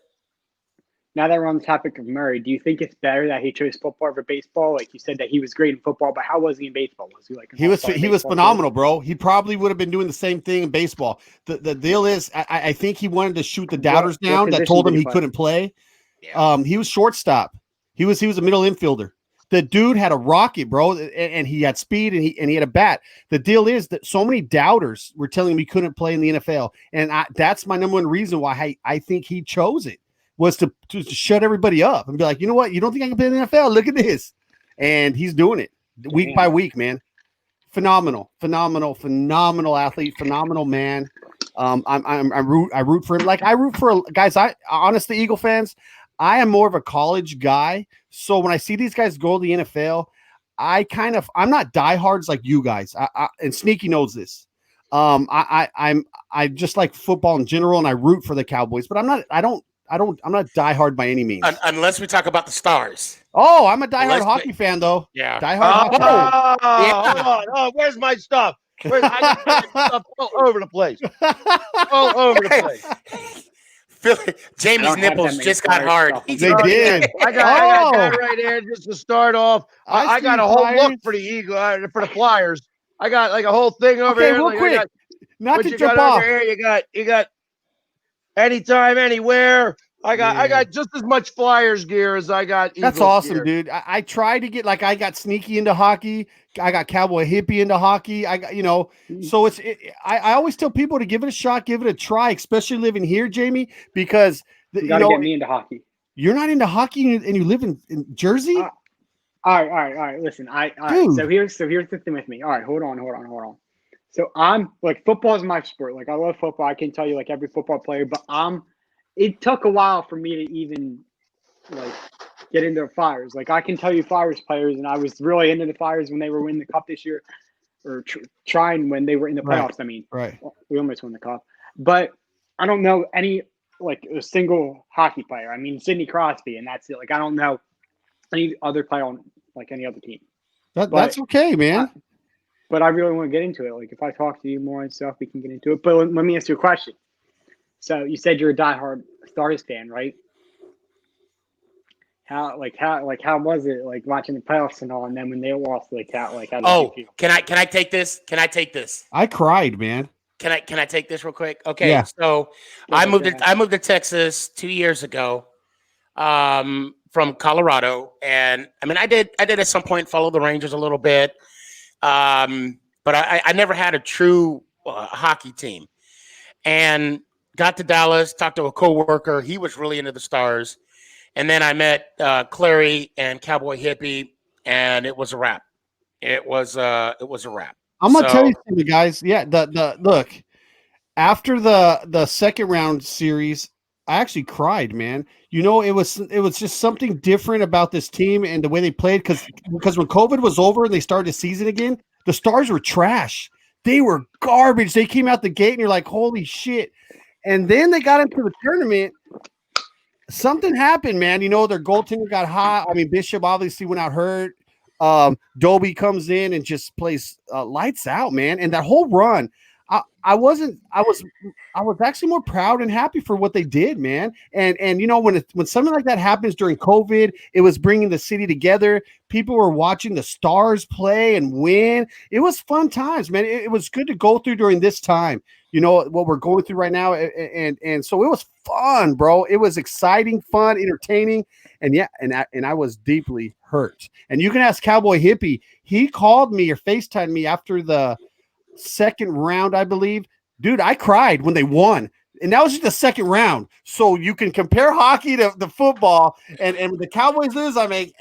Now that we're on the topic of Murray, do you think it's better that he chose football over baseball? Like you said that he was great in football, but how was he in baseball? Was he like
he was phenomenal, bro. He probably would have been doing the same thing in baseball. The deal is, I think he wanted to shoot the doubters down that told him he couldn't play. Yeah. He was shortstop. He was a middle infielder. The dude had a rocket, bro, and he had speed and he had a bat. The deal is that so many doubters were telling him he couldn't play in the NFL, and that's my number one reason why I think he chose it. Was to shut everybody up and be like, you know what? You don't think I can play in the NFL? Look at this. And he's doing it week by week, man. Phenomenal athlete, phenomenal man. I root for him. Like I root for guys. Honestly, Eagle fans, I am more of a college guy. So when I see these guys go to the NFL, I'm not diehards like you guys. And Sneaky knows this. I just like football in general, and I root for the Cowboys, but I'm not diehard by any means.
Unless we talk about the Stars.
Oh, I'm a diehard hockey fan, though.
Yeah.
Diehard hockey fan.
Hold on. Oh, where's my stuff? I got my stuff all over the place. All over the place.
Jamie's nipples just got hard.
They did.
I got that right there just to start off. I got a whole look for the Eagle, for the Flyers. I got like a whole thing over here.
Real quick. Not to jump
off.
Over
here, you got anytime, anywhere. I got just as much Flyers gear as I got Eagles
That's awesome,
gear.
dude. I try to get I got Sneaky into hockey. I got Cowboy Hippie into hockey. I got so I always tell people to give it a shot, give it a try, especially living here, Jamie, because
you gotta get me into hockey.
You're not into hockey and you live in Jersey?
All right. Listen, so here's the thing with me. All right, hold on. So I'm like, football is my sport. Like I love football. I can tell you like every football player, but it took a while for me to even like get into the Flyers. Like I can tell you Flyers players, and I was really into the Flyers when they were winning the cup this year, or trying when they were in the playoffs.
Right.
I mean,
right.
We almost won the cup, but I don't know any like a single hockey player. I mean, Sidney Crosby, and that's it. Like I don't know any other player on like any other team.
That's okay, man.
But I really want to get into it. Like if I talk to you more and stuff, we can get into it. But let me ask you a question. So you said you're a diehard Stars fan, right? How was it like watching the playoffs and all, and then when they lost, how did you feel?
Can I take this?
I cried, man.
Can I take this real quick? Okay,
yeah.
So I moved to Texas 2 years ago, from Colorado, and I mean I did at some point follow the Rangers a little bit. But I never had a true hockey team. And got to Dallas, talked to a coworker. He was really into the Stars. And then I met Clary and Cowboy Hippie, and it was a wrap. It was a wrap.
I'm gonna tell you something, guys. Yeah, the look after the second round series, I actually cried, man. You know, it was just something different about this team and the way they played because when COVID was over and they started the season again, the Stars were trash. They were garbage. They came out the gate and you're like, holy shit. And then they got into the tournament. Something happened, man. You know, their goaltender got hot. I mean, Bishop obviously went out hurt. Dobie comes in and just plays lights out, man. And that whole run, I was actually more proud and happy for what they did, man. And you know, when something like that happens during COVID, it was bringing the city together. People were watching the Stars play and win. It was fun times, man. It was good to go through during this time. You know what we're going through right now, and so it was fun, bro. It was exciting, fun, entertaining, and yeah, and I was deeply hurt. And you can ask Cowboy Hippie. He called me or FaceTimed me after the second round, I believe. Dude, I cried when they won. And that was just the second round. So you can compare hockey to the football. And when the Cowboys lose, I'm like,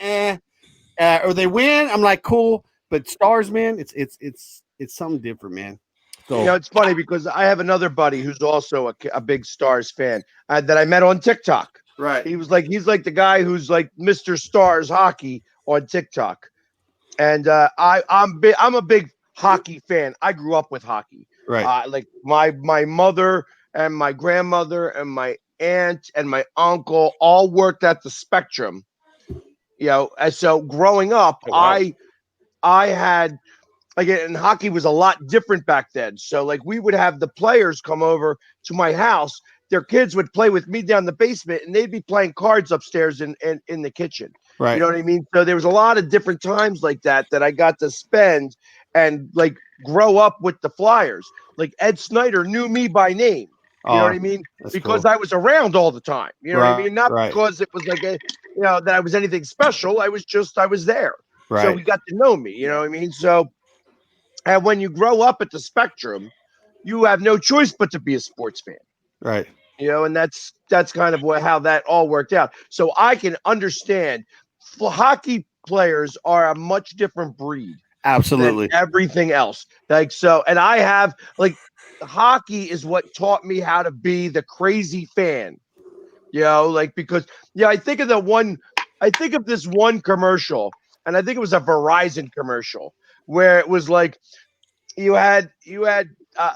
or they win, I'm like, cool. But Stars, man, it's something different, man. So,
you know, it's funny because I have another buddy who's also a big Stars fan that I met on TikTok.
right.
He's like the guy who's like Mr. Stars hockey on TikTok. And I'm a big hockey fan. I grew up with hockey.
Right.
Like my mother and my grandmother and my aunt and my uncle all worked at the Spectrum. You know, and so growing up,
Oh, wow.
I had like, and hockey was a lot different back then. So like we would have the players come over to my house. Their kids would play with me down the basement, and they'd be playing cards upstairs in the kitchen.
Right.
You know what I mean? So there was a lot of different times like that I got to spend and like grow up with the Flyers. Like Ed Snyder knew me by name. You know what I mean? Because
cool.
I was around all the time. You know what I mean? Not
right.
because it was like that I was anything special. I was there.
Right.
So he got to know me. You know what I mean? So, and when you grow up at the Spectrum, you have no choice but to be a sports fan.
Right.
You know, and that's kind of how that all worked out. So I can understand hockey players are a much different breed.
Absolutely.
Than everything else. Like, so, and I have like hockey is what taught me how to be the crazy fan. You know, like because I think of this one commercial, and I think it was a Verizon commercial where it was like you had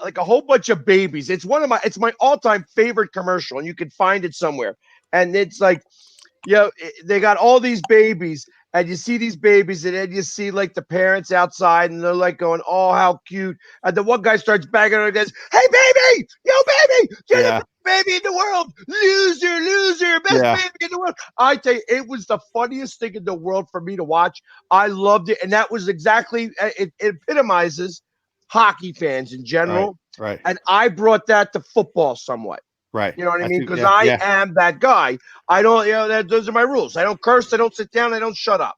like a whole bunch of babies. It's my all-time favorite commercial, and you can find it somewhere. And it's like, they got all these babies, and you see these babies, and then you see like the parents outside, and they're like going, "Oh, how cute!" And the one guy starts banging on and goes, "Hey, baby, yo, baby, you're the best baby in the world, loser, best baby in the world." I tell you, it was the funniest thing in the world for me to watch. I loved it, and that was exactly it epitomizes hockey fans in general.
Right.
And I brought that to football somewhat.
Right.
You know what I mean? Because I am that guy. I don't, those are my rules. I don't curse. I don't sit down. I don't shut up.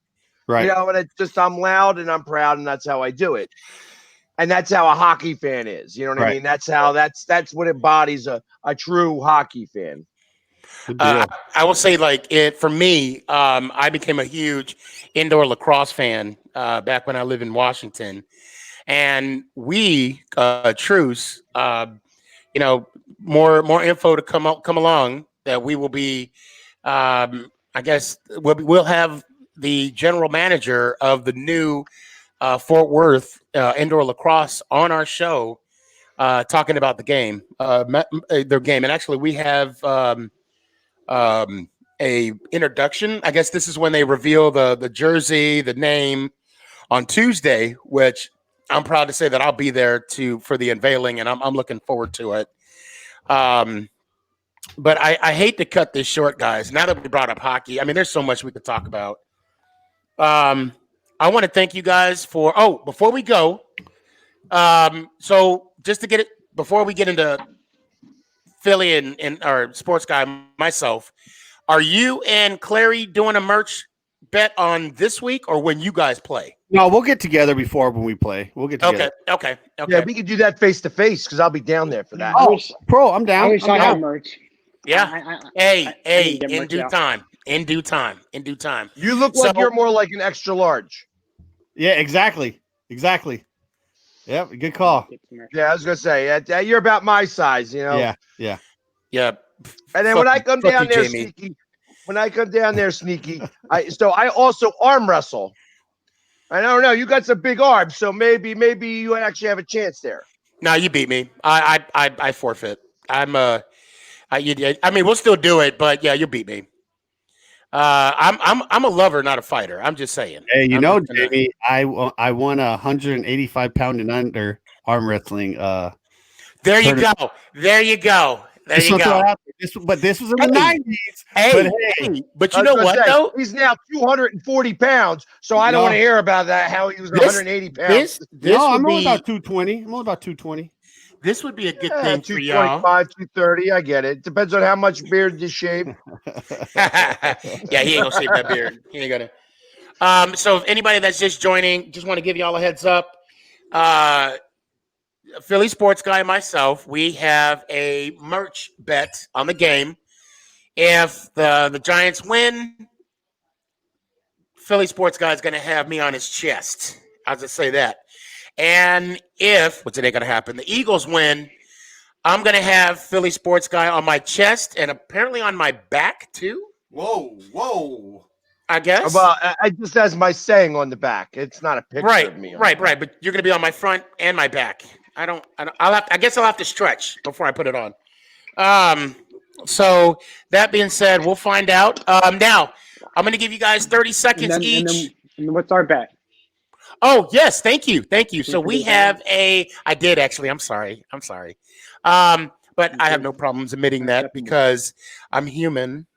Right.
You know, and it's just, I'm loud and I'm proud, and that's how I do it. And that's how a hockey fan is. You know what I mean? That's how, that's what embodies a true hockey fan.
I will say, like, for me, I became a huge indoor lacrosse fan back when I lived in Washington. And we, Truce, more info to come along that we will be, I guess we'll have the general manager of the new Fort Worth indoor lacrosse on our show talking about the game, their game. And actually we have a introduction. I guess this is when they reveal the jersey, the name on Tuesday, which I'm proud to say that I'll be there for the unveiling, and I'm looking forward to it. But I hate to cut this short, guys. Now that we brought up hockey, I mean, there's so much we could talk about. I want to thank you guys before we go. So just to get it, before we get into Philly and our sports guy, myself, are you and Clary doing a merch bet on this week or when you guys play?
No, we'll get together before when we play. We'll get together.
Okay.
Yeah, we could do that face to face because I'll be down there for that.
Oh, bro, I'm down.
I wish I had merch.
Yeah.
I
Hey,
need to get
in
merch
due
out.
time. In due time.
You look like you're more like an extra large.
Yeah, exactly. Yep, good call.
Yeah, I was gonna say you're about my size, you know.
Yeah.
And then when I come down there, sneaky, I also arm wrestle. I don't know. You got some big arms, so maybe you actually have a chance there.
No, you beat me. I forfeit. I mean, we'll still do it, but yeah, you beat me. I'm a lover, not a fighter. I'm just saying.
Hey, Jamie, I won a 185-pound and under arm wrestling.
There you go. There you go.
This was in the 90s.
But you know what, though?
He's now 240 pounds, so I don't want to hear about that, how he was 180 pounds.
I'm only about 220.
This would be a good thing for y'all.
225, 230, I get it. Depends on how much beard you shave.
Yeah, he ain't gonna shave that beard. He ain't gonna. So if anybody that's just joining, just want to give y'all a heads up. Philly Sports Guy and myself, we have a merch bet on the game. If the Giants win, Philly Sports Guy is going to have me on his chest. I'll just say that. And which ain't going to happen, the Eagles win, I'm going to have Philly Sports Guy on my chest and apparently on my back too.
Whoa.
I guess.
Well, I just has my saying on the back. It's not a picture of me.
Right. But you're going to be on my front and my back. I guess I'll have to stretch before I put it on. So that being said, we'll find out. Now I'm going to give you guys 30 seconds each.
And then what's our bet?
Oh yes, thank you. So we have I did actually. I'm sorry. But I have no problems admitting that because I'm human.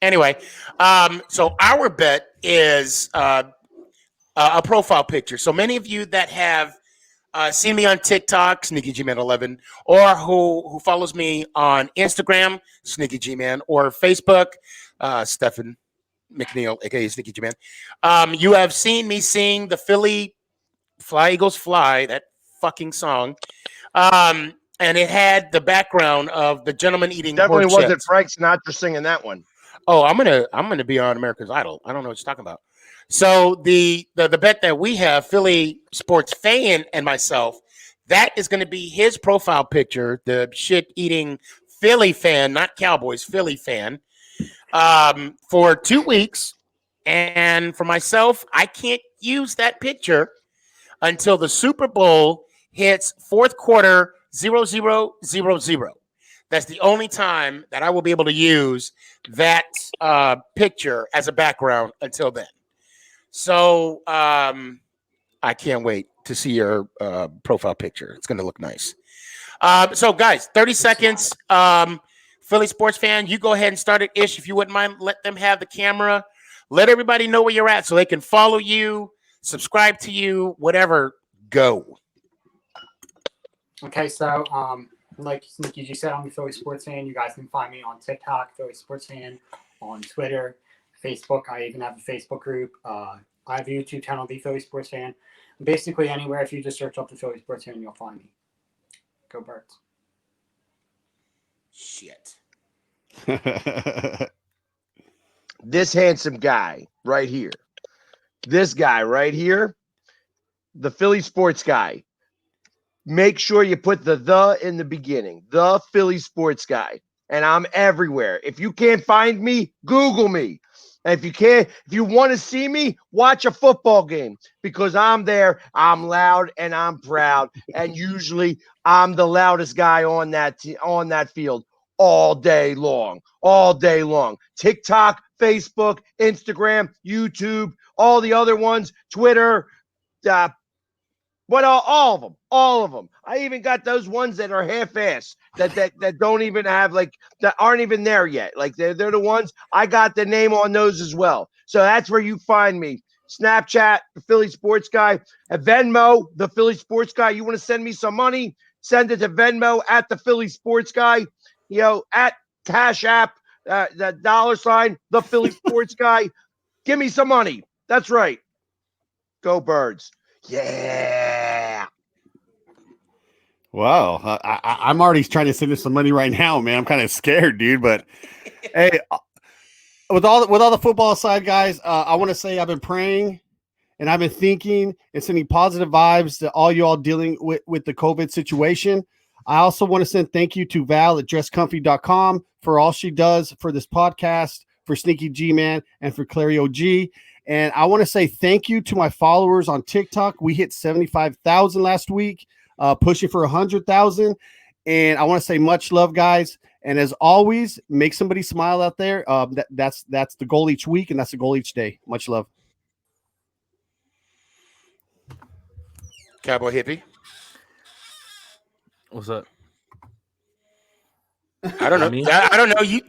Anyway, so our bet is a profile picture. So many of you that have seen me on TikTok, SneakyGman11, or who follows me on Instagram, SneakyGman, or Facebook, Stephen McNeil, a.k.a. SneakyGman. You have seen me sing the Philly Fly Eagles Fly, that fucking song. And it had the background of the gentleman eating
Definitely
wasn't
chips. Frank Sinatra singing that one.
Oh, I'm gonna be on America's Idol. I don't know what you're talking about. So the bet that we have, Philly Sports Fan and myself, that is going to be his profile picture, the shit eating Philly fan, not Cowboys, Philly fan, for 2 weeks. And for myself, I can't use that picture until the Super Bowl hits fourth quarter 0-0-0-0. That's the only time that I will be able to use that picture as a background until then. So I can't wait to see your profile picture. It's going to look nice. So, guys, 30 seconds. Philly Sports Fan, you go ahead and start it, Ish, if you wouldn't mind. Let them have the camera. Let everybody know where you're at so they can follow you, subscribe to you, whatever. Go.
Okay, so like Sneaky you said, I'm the Philly Sports Fan. You guys can find me on TikTok, Philly Sports Fan, on Twitter, Facebook. I even have a Facebook group. I have a YouTube channel, The Philly Sports Fan. Basically, anywhere, if you just search up The Philly Sports Fan, you'll find me. Go Birds.
Shit.
This handsome guy right here. This guy right here, the Philly Sports Guy. Make sure you put the in the beginning. The Philly Sports Guy. And I'm everywhere. If you can't find me, Google me. And if you want to see me, watch a football game because I'm there. I'm loud and I'm proud. And usually I'm the loudest guy on that field all day long. TikTok, Facebook, Instagram, YouTube, all the other ones, Twitter, all of them. I even got those ones that are half-assed that don't even have that aren't even there yet. Like they're the ones I got the name on those as well. So that's where you find me. Snapchat, the Philly Sports Guy, at Venmo, the Philly Sports Guy. You want to send me some money? Send it to Venmo at the Philly Sports Guy. At Cash App, the $, the Philly Sports Guy. Give me some money. That's right. Go Birds. Yeah.
Wow, I'm already trying to send us some money right now, man. I'm kind of scared, dude. But hey, with all the football aside, guys, I want to say I've been praying and I've been thinking and sending positive vibes to all you all dealing with the COVID situation. I also want to send thank you to Val at dresscomfy.com for all she does for this podcast, for Sneaky G Man, and for Clary OG. And I want to say thank you to my followers on TikTok. We hit 75,000 last week, pushing for 100,000. And I want to say much love, guys. And as always, make somebody smile out there. That's the goal each week, and that's the goal each day. Much love.
Cowboy Hippie.
What's up?
I don't know. I don't know. You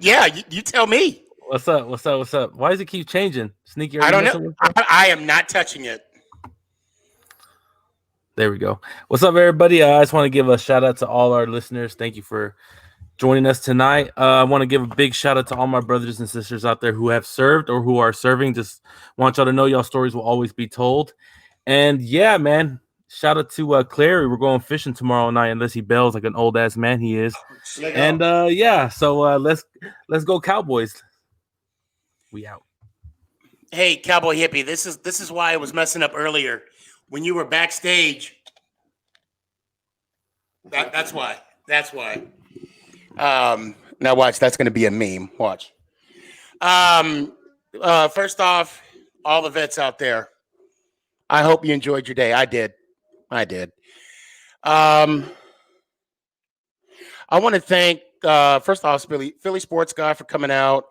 tell me.
What's up? Why does it keep changing? Sneaky,
I don't know. I am not touching it.
There we go. What's up, everybody? I just want to give a shout out to all our listeners. Thank you for joining us tonight. I want to give a big shout out to all my brothers and sisters out there who have served or who are serving. Just want y'all to know y'all stories will always be told. And yeah, man, shout out to Clary. We're going fishing tomorrow night unless he bails like an old ass man he is. And yeah, so let's go Cowboys. We out.
Hey, Cowboy Hippie, this is why I was messing up earlier when you were backstage. That's why. Now watch, that's going to be a meme. Watch. First off, all the vets out there, I hope you enjoyed your day. I did. I want to thank first off Philly Sports Guy for coming out.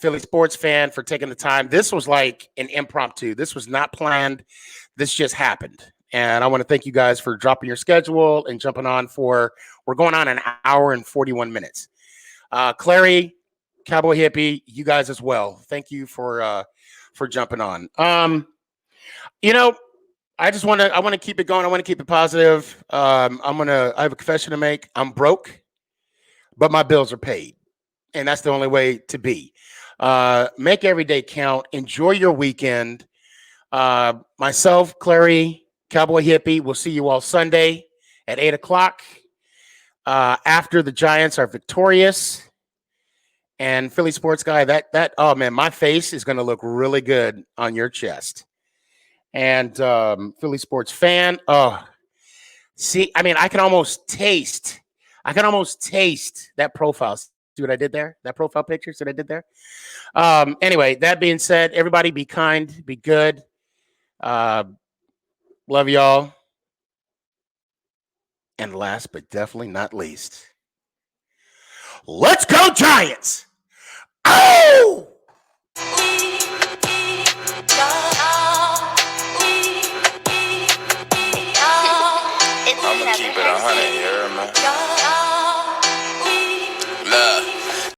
Philly Sports Fan for taking the time. This was like an impromptu. This was not planned. This just happened. And I want to thank you guys for dropping your schedule and jumping on we're going on an hour and 41 minutes. Clary, Cowboy Hippie, you guys as well. Thank you for jumping on. I want to keep it going. I want to keep it positive. I have a confession to make. I'm broke, but my bills are paid. And that's the only way to be. Make every day count. Enjoy your weekend. Myself, Clary, Cowboy Hippie, we'll see you all Sunday at 8:00 after the Giants are victorious. And Philly Sports Guy, oh man, my face is going to look really good on your chest. And Philly Sports Fan, see, I mean, I can almost taste that profile. See what I did there? That profile picture, see what I did there? Anyway, that being said, everybody be kind, be good. Love y'all. And last but definitely not least, let's go Giants! Oh!